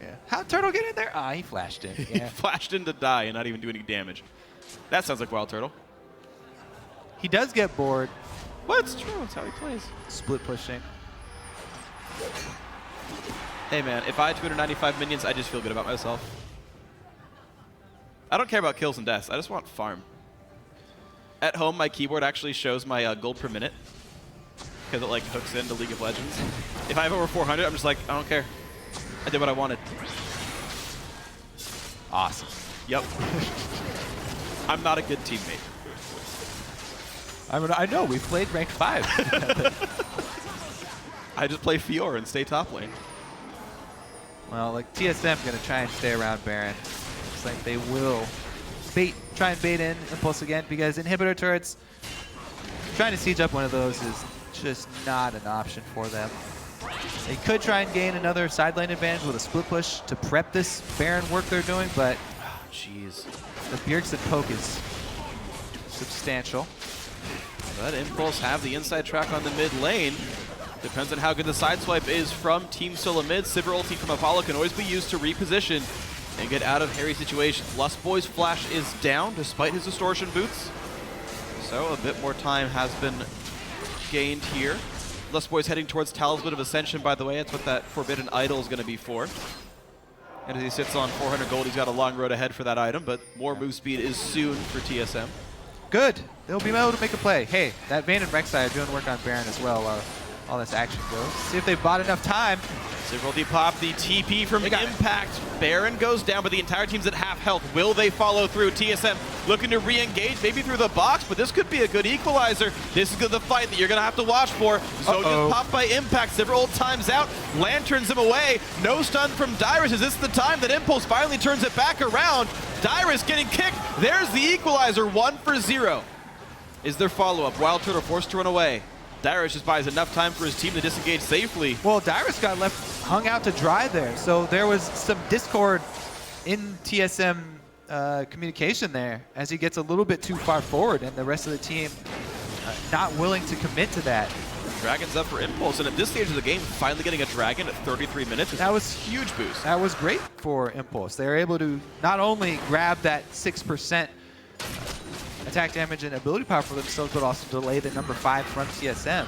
Yeah. How'd Turtle get in there? Ah, he flashed in. He Yeah. flashed in to die and not even do any damage. That sounds like Wild Turtle. He does get bored. Well, it's true. It's how he plays. Split pushing. Hey, man, if I had 295 minions, I just feel good about myself. I don't care about kills and deaths. I just want farm. At home, my keyboard actually shows my gold per minute because it like hooks into League of Legends. If I have over 400, I'm just like, I don't care. I did what I wanted. Awesome. Yep. I'm not a good teammate. I mean, I know, we've played ranked 5. I just play Fiora and stay top lane. Well, like TSM gonna try and stay around Baron. Looks like they will try and bait in Impulse again because inhibitor turrets, trying to siege up one of those is just not an option for them. They could try and gain another side lane advantage with a split push to prep this Baron work they're doing, but Jeez. the Bjergsen poke is substantial. But Impulse have the inside track on the mid lane. Depends on how good the sideswipe is from Team SoloMid. Sivir ulti from Apollo can always be used to reposition and get out of hairy situations. Lustboy's flash is down despite his distortion boots. So a bit more time has been gained here. Lustboy's heading towards Talisman of Ascension, by the way. That's what that Forbidden Idol is going to be for. And as he sits on 400 gold, he's got a long road ahead for that item, but more move speed is soon for TSM. Good. They'll be able to make a play. Hey, that Vayne and Rek'Sai are doing work on Baron as well while all this action goes. See if they've bought enough time. Sivir ulti pop, the TP from Impact. Baron goes down, but the entire team's at half health. Will they follow through? TSM looking to re-engage, maybe through the box, but this could be a good equalizer. This is the fight that you're going to have to watch for. Zhonya's popped by Impact. Sivir ult times out, lanterns him away. No stun from Dyrus. Is this the time that Impulse finally turns it back around? Dyrus getting kicked. There's the equalizer, 1-0. Is their follow-up? Wild Turtle forced to run away. Dyrus just buys enough time for his team to disengage safely. Well, Dyrus got hung out to dry there, so there was some discord in TSM communication there as he gets a little bit too far forward and the rest of the team not willing to commit to that. Dragon's up for Impulse, and at this stage of the game, finally getting a Dragon at 33 minutes is that was a huge boost. That was great for Impulse. They were able to not only grab that 6% attack damage and ability power for themselves, but also delay the number 5 from TSM.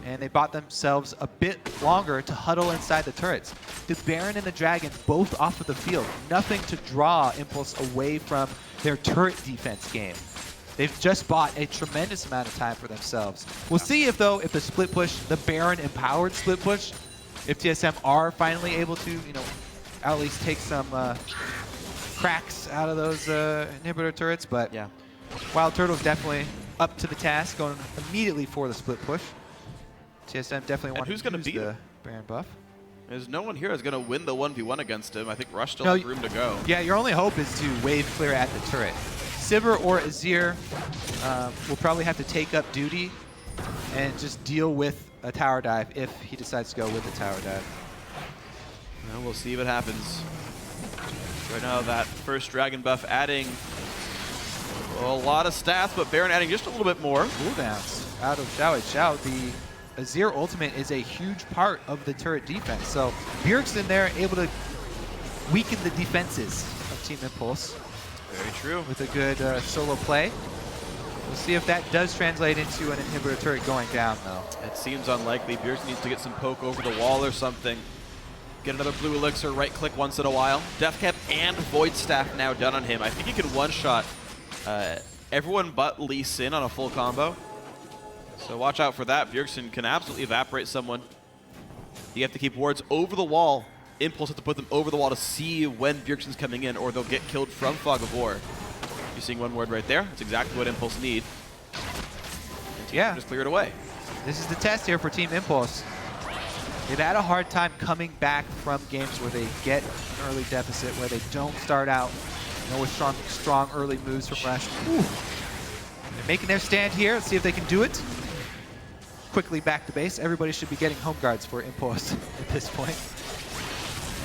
And they bought themselves a bit longer to huddle inside the turrets. The Baron and the Dragon both off of the field. Nothing to draw Impulse away from their turret defense game. They've just bought a tremendous amount of time for themselves. We'll see if, though, if the split push, the Baron empowered split push, if TSM are finally able to, at least take some cracks out of those inhibitor turrets, but yeah, Wild Turtle's definitely up to the task, going immediately for the split push. TSM definitely wants to use the Baron buff. There's no one here that's going to win the 1v1 against him. I think Rush still has room to go. Yeah, your only hope is to wave clear at the turret. Sivir or Azir will probably have to take up duty and just deal with a tower dive if he decides to go with a tower dive. Well, we'll see what happens. Right now, that first Dragon buff adding a lot of stats, but Baron adding just a little bit more. Cooldowns out of Xiao. The Azir ultimate is a huge part of the turret defense. So Bjergsen there able to weaken the defenses of Team Impulse. Very true. With a good solo play. We'll see if that does translate into an inhibitor turret going down, though. It seems unlikely. Bjergsen needs to get some poke over the wall or something. Get another blue elixir, right-click once in a while. Death Cap and Void Staff now done on him. I think he can one-shot everyone but Lee Sin on a full combo. So watch out for that. Bjergsen can absolutely evaporate someone. You have to keep wards over the wall. Impulse have to put them over the wall to see when Bjergsen's coming in, or they'll get killed from Fog of War. You're seeing one ward right there. That's exactly what Impulse need. And Yeah. just clear it away. This is the test here for Team Impulse. They've had a hard time coming back from games where they get an early deficit, where they don't start out with strong early moves from Rush. Ooh. They're making their stand here. Let's see if they can do it. Quickly back to base. Everybody should be getting home guards for Impulse at this point.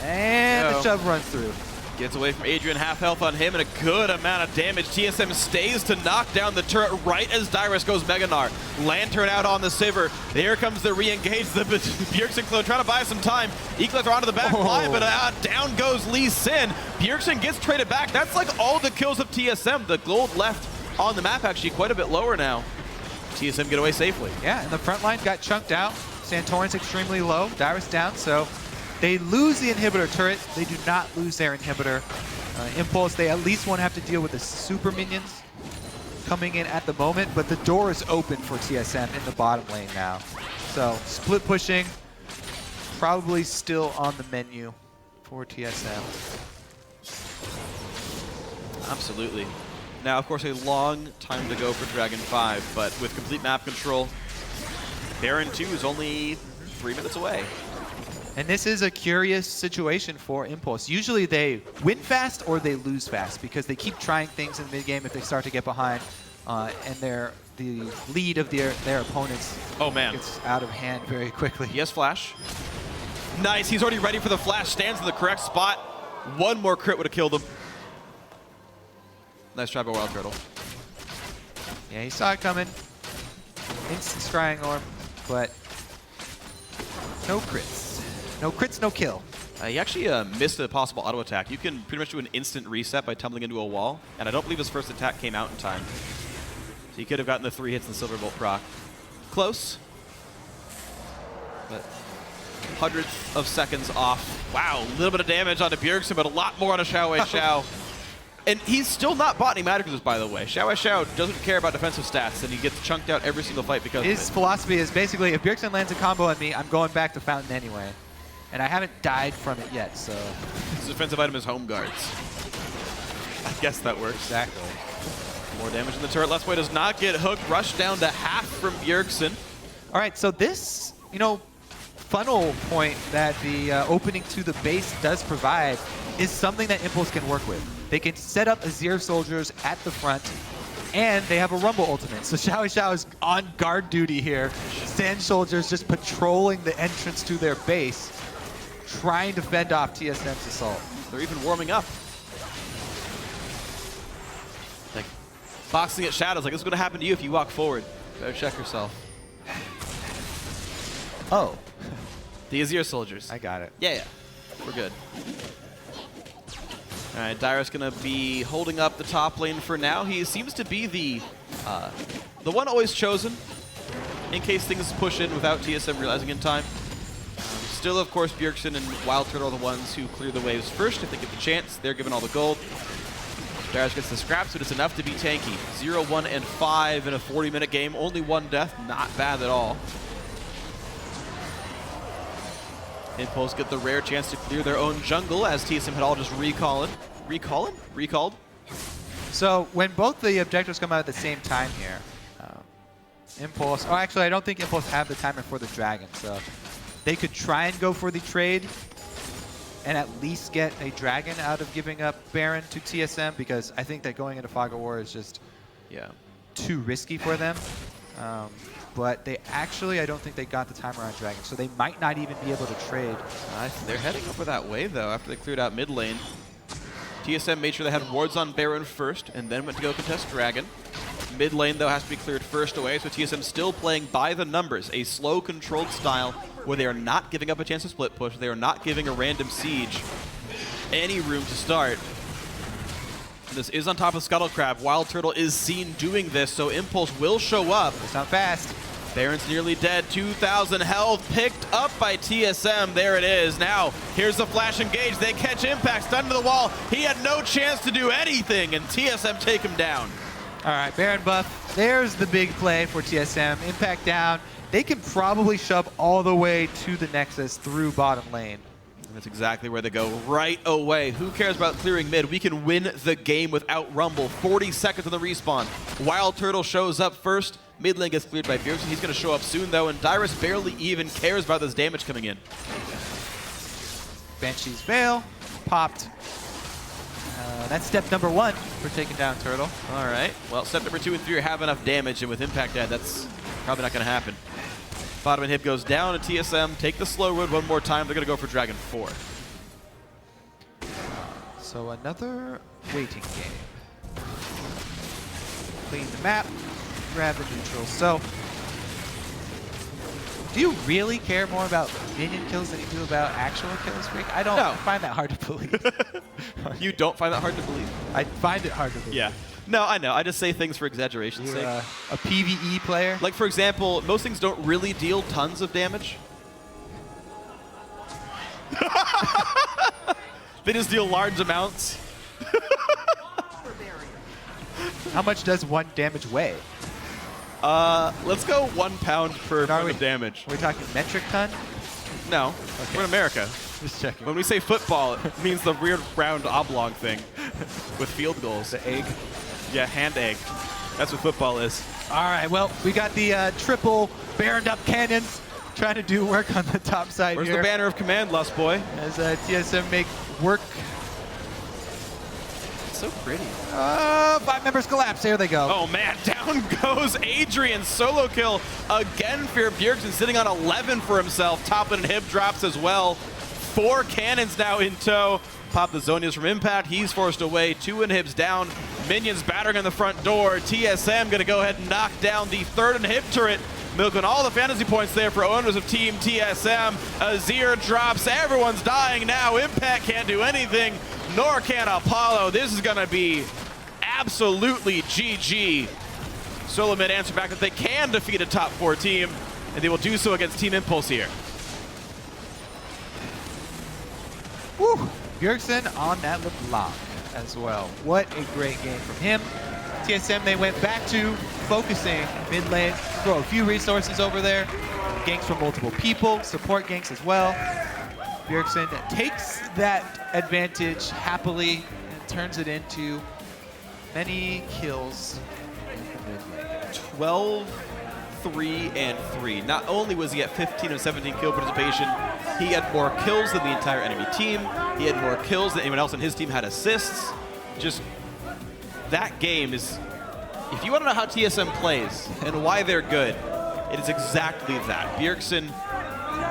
And the shove runs through. Gets away from Adrian, half health on him, and a good amount of damage. TSM stays to knock down the turret right as Dyrus goes Meganar. Lantern out on the Sivir. Here comes the re-engage. The Bjergsen clone trying to buy some time. Equalizer onto the back line, but down goes Lee Sin. Bjergsen gets traded back. That's like all the kills of TSM. The gold left on the map actually quite a bit lower now. TSM get away safely. Yeah, and the front line got chunked out. Santorin's extremely low. Dyrus down, so they lose the inhibitor turret. They do not lose their inhibitor. Impulse, they at least won't have to deal with the super minions coming in at the moment, but the door is open for TSM in the bottom lane now. So split pushing, probably still on the menu for TSM. Absolutely. Now, of course, a long time to go for Dragon 5, but with complete map control, Baron 2 is only 3 minutes away. And this is a curious situation for Impulse. Usually they win fast or they lose fast because they keep trying things in the mid-game if they start to get behind, and the lead of their opponents gets out of hand very quickly. He has flash. Nice, he's already ready for the flash, stands in the correct spot. One more crit would have killed him. Nice try by Wild Turtle. Yeah, he saw it coming. Instant scrying orb, but no crits. No crits, no kill. He actually missed a possible auto attack. You can pretty much do an instant reset by tumbling into a wall, and I don't believe his first attack came out in time. So he could have gotten the 3 hits in the Silverbolt proc. Close, but hundreds of seconds off. Wow, a little bit of damage onto Bjergsen, but a lot more on a Xiao Xiao. And he's still not bought any Magicus, by the way. Xiao Xiao doesn't care about defensive stats, and he gets chunked out every single fight because His philosophy is basically, if Bjergsen lands a combo on me, I'm going back to Fountain anyway. And I haven't died from it yet, so. his defensive item is Home Guards. I guess that works. Exactly. More damage in the turret. Let's Play does not get hooked. Rush down to half from Bjergsen. All right, so this, funnel point that the opening to the base does provide is something that Impulse can work with. They can set up Azir soldiers at the front, and they have a Rumble ultimate. So Xiao Xiao is on guard duty here. Sand soldiers just patrolling the entrance to their base, trying to fend off TSM's assault. They're even warming up. Like, boxing at Shadows, like, this is going to happen to you if you walk forward. Better check yourself. Oh. The Azir soldiers. I got it. Yeah. We're good. All right, Dyrus going to be holding up the top lane for now. He seems to be the one always chosen in case things push in without TSM realizing in time. Still, of course, Bjergsen and Wild Turtle are the ones who clear the waves first if they get the chance. They're given all the gold. Dyrus gets the scraps, but it's enough to be tanky. 0, 1, and 5 in a 40-minute game. Only 1 death. Not bad at all. Impulse get the rare chance to clear their own jungle as TSM had all just recalled. So when both the objectives come out at the same time here, Impulse, oh actually I don't think Impulse have the timer for the dragon, so they could try and go for the trade and at least get a dragon out of giving up Baron to TSM, because I think that going into Fog of War is just too risky for them. But they actually, I don't think they got the timer on Dragon, so they might not even be able to trade. They're heading over that way, though, after they cleared out mid lane. TSM made sure they had wards on Baron first, and then went to go contest Dragon. Mid lane, though, has to be cleared first away, so TSM still playing by the numbers, a slow, controlled style where they are not giving up a chance to split push, they are not giving a random siege any room to start. This is on top of Scuttle Crab. Wild Turtle is seen doing this, so Impulse will show up. It's not fast. Baron's nearly dead. 2,000 health picked up by TSM. There it is. Now, here's the flash engage. They catch Impact, stunned to the wall. He had no chance to do anything, and TSM take him down. All right, Baron buff. There's the big play for TSM. Impact down. they can probably shove all the way to the Nexus through bottom lane. And that's exactly where they go right away. Who cares about clearing mid? We can win the game without Rumble. 40 seconds on the respawn. Wild Turtle shows up first. Mid lane gets cleared by Bjergsen. He's going to show up soon, though, and Dyrus barely even cares about this damage coming in. Banshee's Veil popped. That's step number 1 for taking down Turtle. All right. Well, step number 2 and 3 have enough damage, and with Impact Dead, that's probably not going to happen. Bottom inhib goes down, and TSM take the slow road one more time. They're going to go for Dragon 4. So another waiting game. Clean the map, grab the neutral. So, do you really care more about minion kills than you do about actual kills, Rick? I don't No. find that hard to believe. You don't find that hard to believe? I find it hard to believe. Yeah. No, I know. I just say things for exaggeration's You're sake. a PvE player. Like, for example, most things don't really deal tons of damage. They just deal large amounts. How much does 1 damage weigh? Let's go 1 pound per Are point we- of damage. Are we talking metric ton? No, we're in America. Just checking. When we say football, it means the weird round oblong thing with field goals. The egg. Yeah, hand egg. That's what football is. All right, well, we got the triple baroned up cannons trying to do work on the top side Where's here. the banner of command, Lust Boy? As TSM make work. It's so pretty. 5 members collapse. There they go. Oh man, down goes Adrian. Solo kill again for Bjergsen, sitting on 11 for himself. Top and hip drops as well. 4 cannons now in tow. Pop the Zonias from Impact. He's forced away. 2 inhibs down. Minions battering on the front door. TSM going to go ahead and knock down the 3rd inhib turret. Milking all the fantasy points there for owners of Team TSM. Azir drops. Everyone's dying now. Impact can't do anything, nor can Apollo. This is going to be absolutely GG. SoloMid answer back that they can defeat a top 4 team, and they will do so against Team Impulse here. Woo! Bjergsen on that LeBlanc as well. What a great game from him. TSM, they went back to focusing mid lane, throw a few resources over there, ganks from multiple people, support ganks as well. Bjergsen takes that advantage happily and turns it into many kills in the mid lane. 12, 3, and 3. Not only was he at 15 of 17 kill participation, he had more kills than the entire enemy team. He had more kills than anyone else on his team had assists. Just that game is, if you want to know how TSM plays and why they're good, it is exactly that. Bjergsen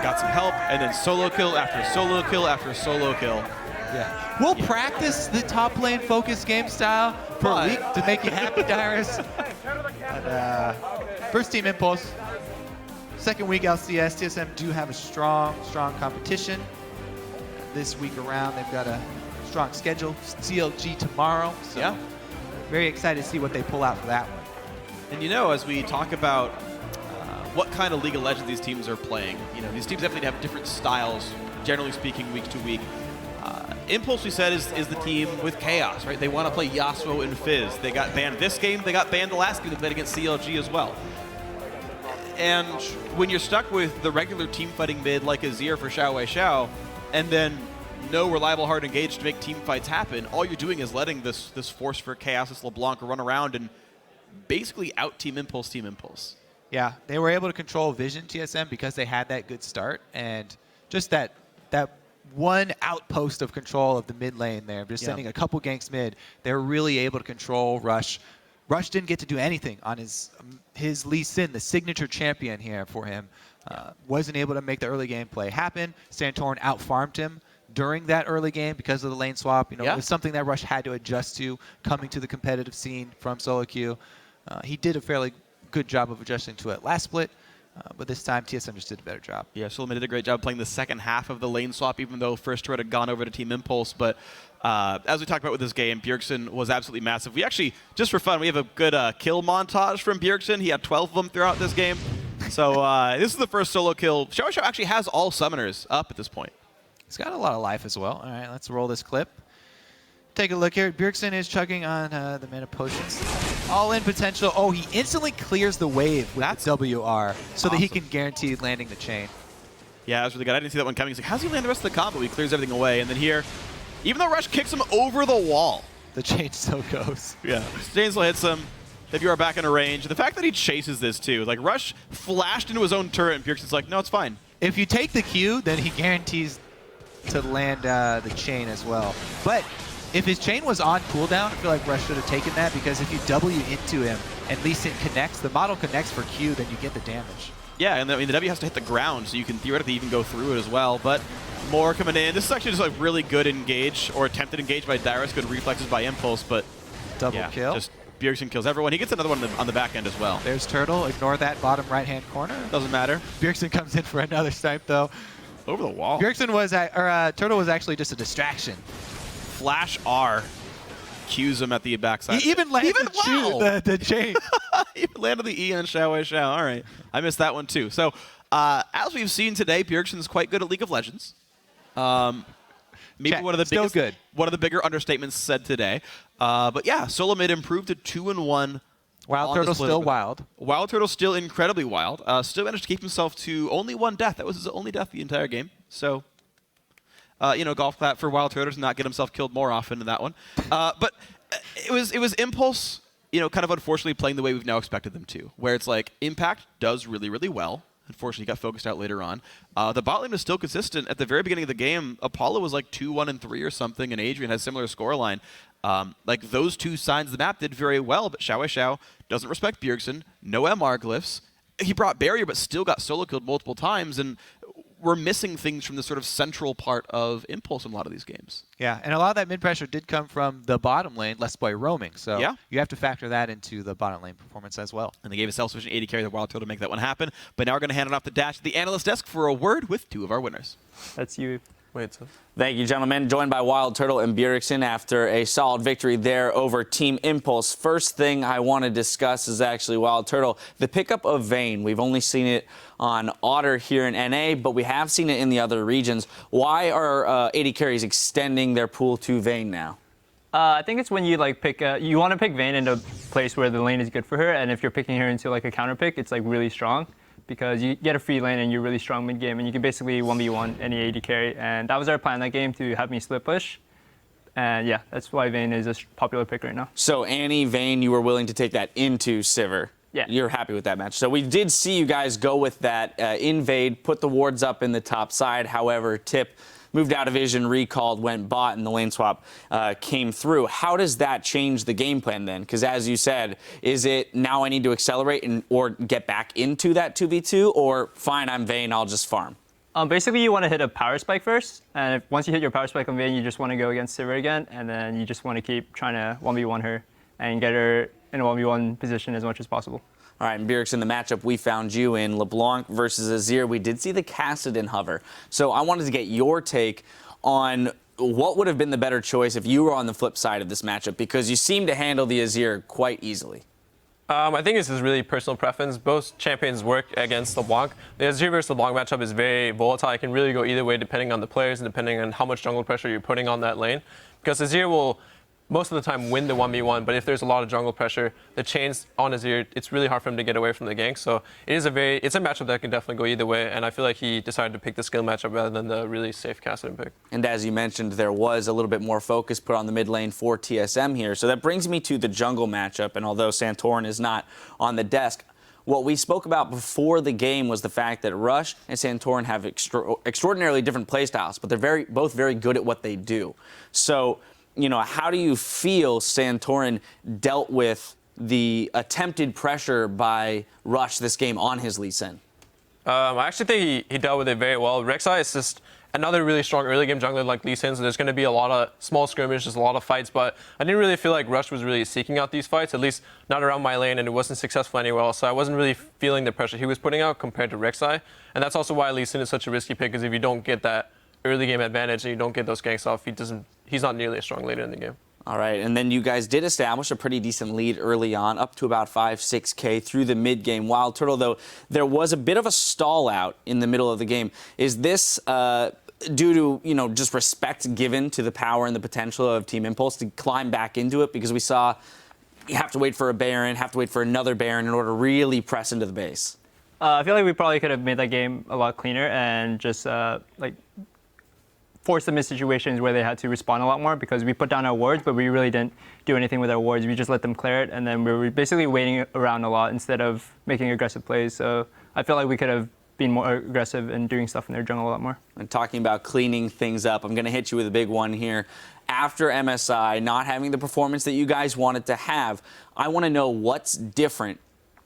got some help, and then solo kill after solo kill after solo kill. Yeah. We'll practice the top lane focus game style for a week to make you happy, Dyrus. And, first team Impulse, second week LCS. TSM do have a strong competition this week around. They've got a strong schedule. CLG tomorrow. So Yeah. very excited to see what they pull out for that one. And you know, as we talk about what kind of League of Legends these teams are playing, you know, these teams definitely have different styles, generally speaking, week to week. Impulse, we said, is the team with Chaos, right? They want to play Yasuo and Fizz. They got banned this game. They got banned the last game. They played against CLG as well. And when you're stuck with the regular team fighting mid like Azir for Xiao Wei Xiao, and then no reliable hard engage to make team fights happen, all you're doing is letting this force for Chaos, this LeBlanc, run around and basically out Team Impulse, Team Impulse. Yeah, they were able to control Vision TSM because they had that good start and just that one outpost of control of the mid lane there, just sending a couple ganks mid. They're really able to control Rush. Rush didn't get to do anything on his Lee Sin, the signature champion here for him. Wasn't able to make the early game play happen. Santorin out-farmed him during that early game because of the lane swap. You know, it was something that Rush had to adjust to coming to the competitive scene from solo queue. He did a fairly good job of adjusting to it last split. But this time, TSM just did a better job. Yeah, SoloMid did a great job playing the second half of the lane swap, even though first turret had gone over to Team Impulse. But as we talked about with this game, Bjergsen was absolutely massive. We actually, just for fun, we have a good kill montage from Bjergsen. He had 12 of them throughout this game. So this is the first solo kill. Xiao Xiao actually has all summoners up at this point. He's got a lot of life as well. All right, let's roll this clip. Take a look here. Bjergsen is chugging on the mana potions. All-in potential. Oh, he instantly clears the wave with the WR so that he can guarantee landing the chain. Yeah, that's really good. I didn't see that one coming. He's like, how's he land the rest of the combo? He clears everything away. And then here, even though Rush kicks him over the wall. The chain still goes. Yeah. Chain still hits him. WR back into range. The fact that he chases this too. Like, Rush flashed into his own turret, and Bjergsen's like, no, it's fine. If you take the Q, then he guarantees to land the chain as well. But if his chain was on cooldown, I feel like Rush should have taken that, because if you W into him and Lee Sin connects, the model connects for Q, then you get the damage. Yeah, and the W has to hit the ground, so you can theoretically even go through it as well. But more coming in. This is actually just like really good engage, or attempted engage by Dyrus. Good reflexes by Impulse, but Double yeah, kill. just Bjergsen kills everyone. He gets another one on the back end as well. There's Turtle. Ignore that bottom right-hand corner. Doesn't matter. Bjergsen comes in for another snipe, though. Over the wall. Bjergsen was, Turtle was actually just a distraction. Flash R cues him at the backside. He even landed the chain. He even landed the E on Xiao Xiao. All right. I missed that one too. So, as we've seen today, Bjergsen's quite good at League of Legends. Maybe Chat, one of the still biggest, good. one of the bigger understatements said today. But yeah, SoloMid improved to 2-1. Wild on Turtle this still split. wild. Wild Turtle still incredibly wild. Still managed to keep himself to only one death. That was his only death the entire game. So, golf clap for Wild Turtle to not get himself killed more often in that one. But it was Impulse, kind of unfortunately playing the way we've now expected them to, where it's like Impact does really, really well. Unfortunately, he got focused out later on. The bot lane was still consistent. At the very beginning of the game, Apollo was like 2-1-3 or something, and Adrian had a similar scoreline. Like, those two sides of the map did very well, but Xiao Xiao doesn't respect Bjergsen. No MR glyphs. He brought barrier, but still got solo killed multiple times, and we're missing things from the sort of central part of Impulse in a lot of these games. Yeah, and a lot of that mid pressure did come from the bottom lane, Let's Play roaming. So Yeah. you have to factor that into the bottom lane performance as well. And they gave a self-sufficient AD carry to Wild Turtle to make that one happen. But now we're going to hand it off the dash to the analyst desk for a word with two of our winners. That's you. Wait, so. Thank you, gentlemen. Joined by Wild Turtle and Bjergsen after a solid victory there over Team Impulse. First thing I want to discuss is actually Wild Turtle, the pickup of Vayne. We've only seen it on Otter here in NA, but we have seen it in the other regions. Why are AD carries extending their pool to Vayne now? I think it's when you pick. You want to pick Vayne in a place where the lane is good for her, and if you're picking her into a counter pick, it's really strong, because you get a free lane and you're really strong mid game, and you can basically 1v1 any AD carry. And that was our plan that game, to have me split push. And yeah, that's why Vayne is a popular pick right now. So Annie, Vayne, you were willing to take that into Sivir. Yeah. You're happy with that match. So we did see you guys go with that invade, put the wards up in the top side. However, Tip moved out of vision, recalled, went bot, and the lane swap came through. How does that change the game plan then? Because as you said, is it now I need to accelerate or get back into that 2v2, or fine, I'm Vayne, I'll just farm? Basically, you want to hit a power spike first, and once you hit your power spike on Vayne, you just want to go against Sivir again, and then you just want to keep trying to 1v1 her and get her in a 1v1 position as much as possible. All right, and Bjergsen, the matchup we found you in, LeBlanc versus Azir, we did see the Kassadin hover. So I wanted to get your take on what would have been the better choice if you were on the flip side of this matchup, because you seem to handle the Azir quite easily. I think this is really personal preference. Both champions work against LeBlanc. The Azir versus LeBlanc matchup is very volatile. It can really go either way depending on the players and depending on how much jungle pressure you're putting on that lane. Because Azir will most of the time win the 1v1, but if there's a lot of jungle pressure, the chains on Azir, it's really hard for him to get away from the gank. So it's a matchup that can definitely go either way, and I feel like he decided to pick the skill matchup rather than the really safe Kassadin pick. And as you mentioned, there was a little bit more focus put on the mid lane for TSM here. So that brings me to the jungle matchup, and although Santorin is not on the desk, what we spoke about before the game was the fact that Rush and Santorin have extraordinarily different playstyles, but they're both very good at what they do. So, how do you feel Santorin dealt with the attempted pressure by Rush this game on his Lee Sin? I actually think he dealt with it very well. Rek'Sai is just another really strong early game jungler like Lee Sin, so there's going to be a lot of small skirmishes, a lot of fights, but I didn't really feel like Rush was really seeking out these fights, at least not around my lane, and it wasn't successful anywhere else, so I wasn't really feeling the pressure he was putting out compared to Rek'Sai, and that's also why Lee Sin is such a risky pick, because if you don't get that early game advantage and you don't get those ganks off, he's not nearly as strong later in the game. All right, and then you guys did establish a pretty decent lead early on, up to about 5-6K through the mid game. Wild Turtle, though, there was a bit of a stall out in the middle of the game. Is this due to just respect given to the power and the potential of Team Impulse to climb back into it? Because we saw you have to wait for a Baron, have to wait for another Baron in order to really press into the base? I feel like we probably could have made that game a lot cleaner and just like force them in situations where they had to respond a lot more, because we put down our wards, but we really didn't do anything with our wards. We just let them clear it, and then we were basically waiting around a lot instead of making aggressive plays. So I feel like we could have been more aggressive and doing stuff in their jungle a lot more. And talking about cleaning things up, I'm going to hit you with a big one here. After MSI not having the performance that you guys wanted to have, I want to know what's different,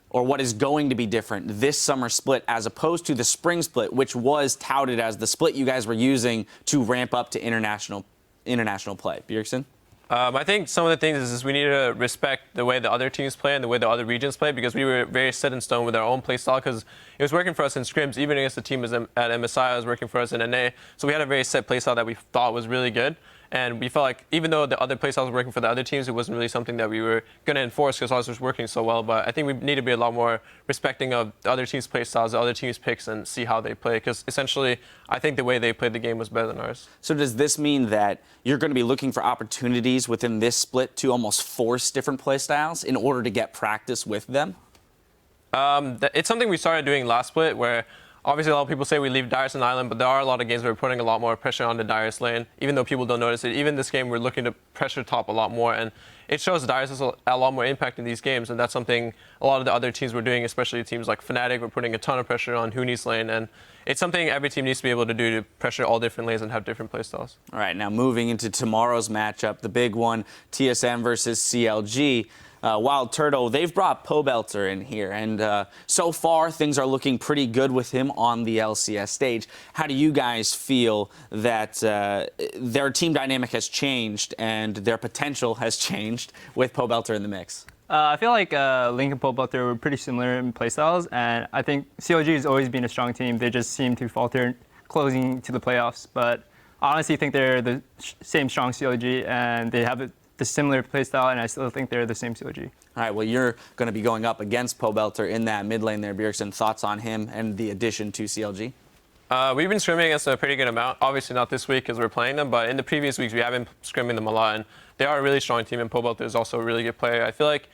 or what is going to be different this summer split as opposed to the spring split, which was touted as the split you guys were using to ramp up to international play. Bjergsen? I think some of the things is we need to respect the way the other teams play and the way the other regions play, because we were very set in stone with our own play style, because it was working for us in scrims, even against the team at MSI, it was working for us in NA. So we had a very set play style that we thought was really good. And we felt like even though the other playstyles were working for the other teams, it wasn't really something that we were going to enforce because ours was working so well. But I think we need to be a lot more respecting of the other teams' playstyles, the other teams' picks, and see how they play. Because essentially, I think the way they played the game was better than ours. So does this mean that you're going to be looking for opportunities within this split to almost force different playstyles in order to get practice with them? It's something we started doing last split, where obviously a lot of people say we leave Darius on island, but there are a lot of games where we're putting a lot more pressure on the Darius lane, even though people don't notice it. Even this game, we're looking to pressure top a lot more, and it shows Darius has a lot more impact in these games, and that's something a lot of the other teams were doing, especially teams like Fnatic. We're putting a ton of pressure on Huni's lane, and it's something every team needs to be able to do to pressure all different lanes and have different playstyles. All right, now moving into tomorrow's matchup, the big one, TSM versus CLG. Wild Turtle, they've brought Pobelter in here, and so far things are looking pretty good with him on the LCS stage. How do you guys feel that their team dynamic has changed and their potential has changed with Pobelter in the mix? I feel like Link and Pobelter were pretty similar in playstyles, and I think CLG has always been a strong team. They just seem to falter closing to the playoffs, but I honestly think they're the same strong CLG, and they have the similar playstyle, and I still think they're the same CLG. All right, well, you're going to be going up against Pobelter in that mid lane there, Bjergsen. Thoughts on him and the addition to CLG? We've been scrimming against a pretty good amount. Obviously not this week because we're playing them, but in the previous weeks we have been scrimming them a lot, and they are a really strong team, and Pobelter is also a really good player. I feel like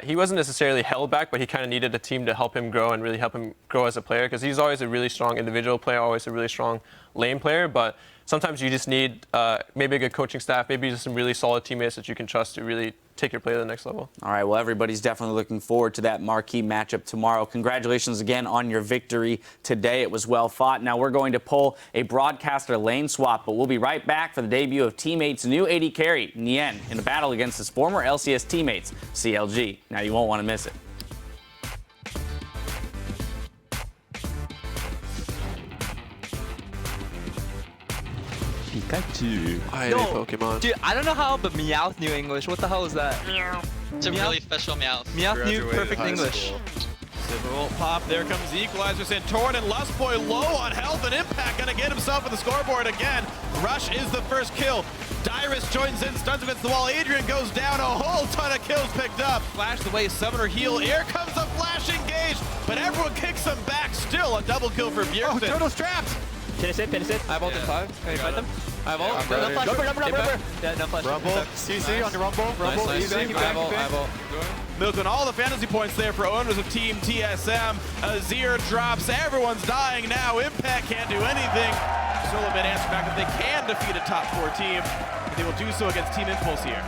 he wasn't necessarily held back, but he kind of needed a team to help him grow and really help him grow as a player, because he's always a really strong individual player, always a really strong lane player, but sometimes you just need maybe a good coaching staff, maybe just some really solid teammates that you can trust to really take your play to the next level. All right, well, everybody's definitely looking forward to that marquee matchup tomorrow. Congratulations again on your victory today. It was well fought. Now we're going to pull a broadcaster lane swap, but we'll be right back for the debut of Teammates' new AD carry, Nien, in a battle against his former LCS teammates, CLG. Now you won't want to miss it. Pikachu. I hate Pokemon. Dude, I don't know how, but Meowth knew English. What the hell is that? It's a really special Meowth. Meowth knew perfect English. Civil pop, there comes the equalizer. Santorin and Lustboy low on health, and Impact gonna get himself on the scoreboard again. Rush is the first kill. Dyrus joins in, stuns against the wall. Adrian goes down, a whole ton of kills picked up. Flash the way, Summoner heal. Here comes the flash engage, but everyone kicks him back. Still a double kill for Bjergsen. Oh, Turtle's trapped! Finish it. I have ult in 5. Can you fight them? I have ult. No flash. Rumble. Yeah, no flash. Rumble. CC on your Rumble. Rumble. Nice. Easy. I have ult. Milking all the fantasy points there for owners of Team TSM. Azir drops, everyone's dying now. Impact can't do anything. SoloMid answer back that they can defeat a top 4 team. They will do so against Team Impulse here.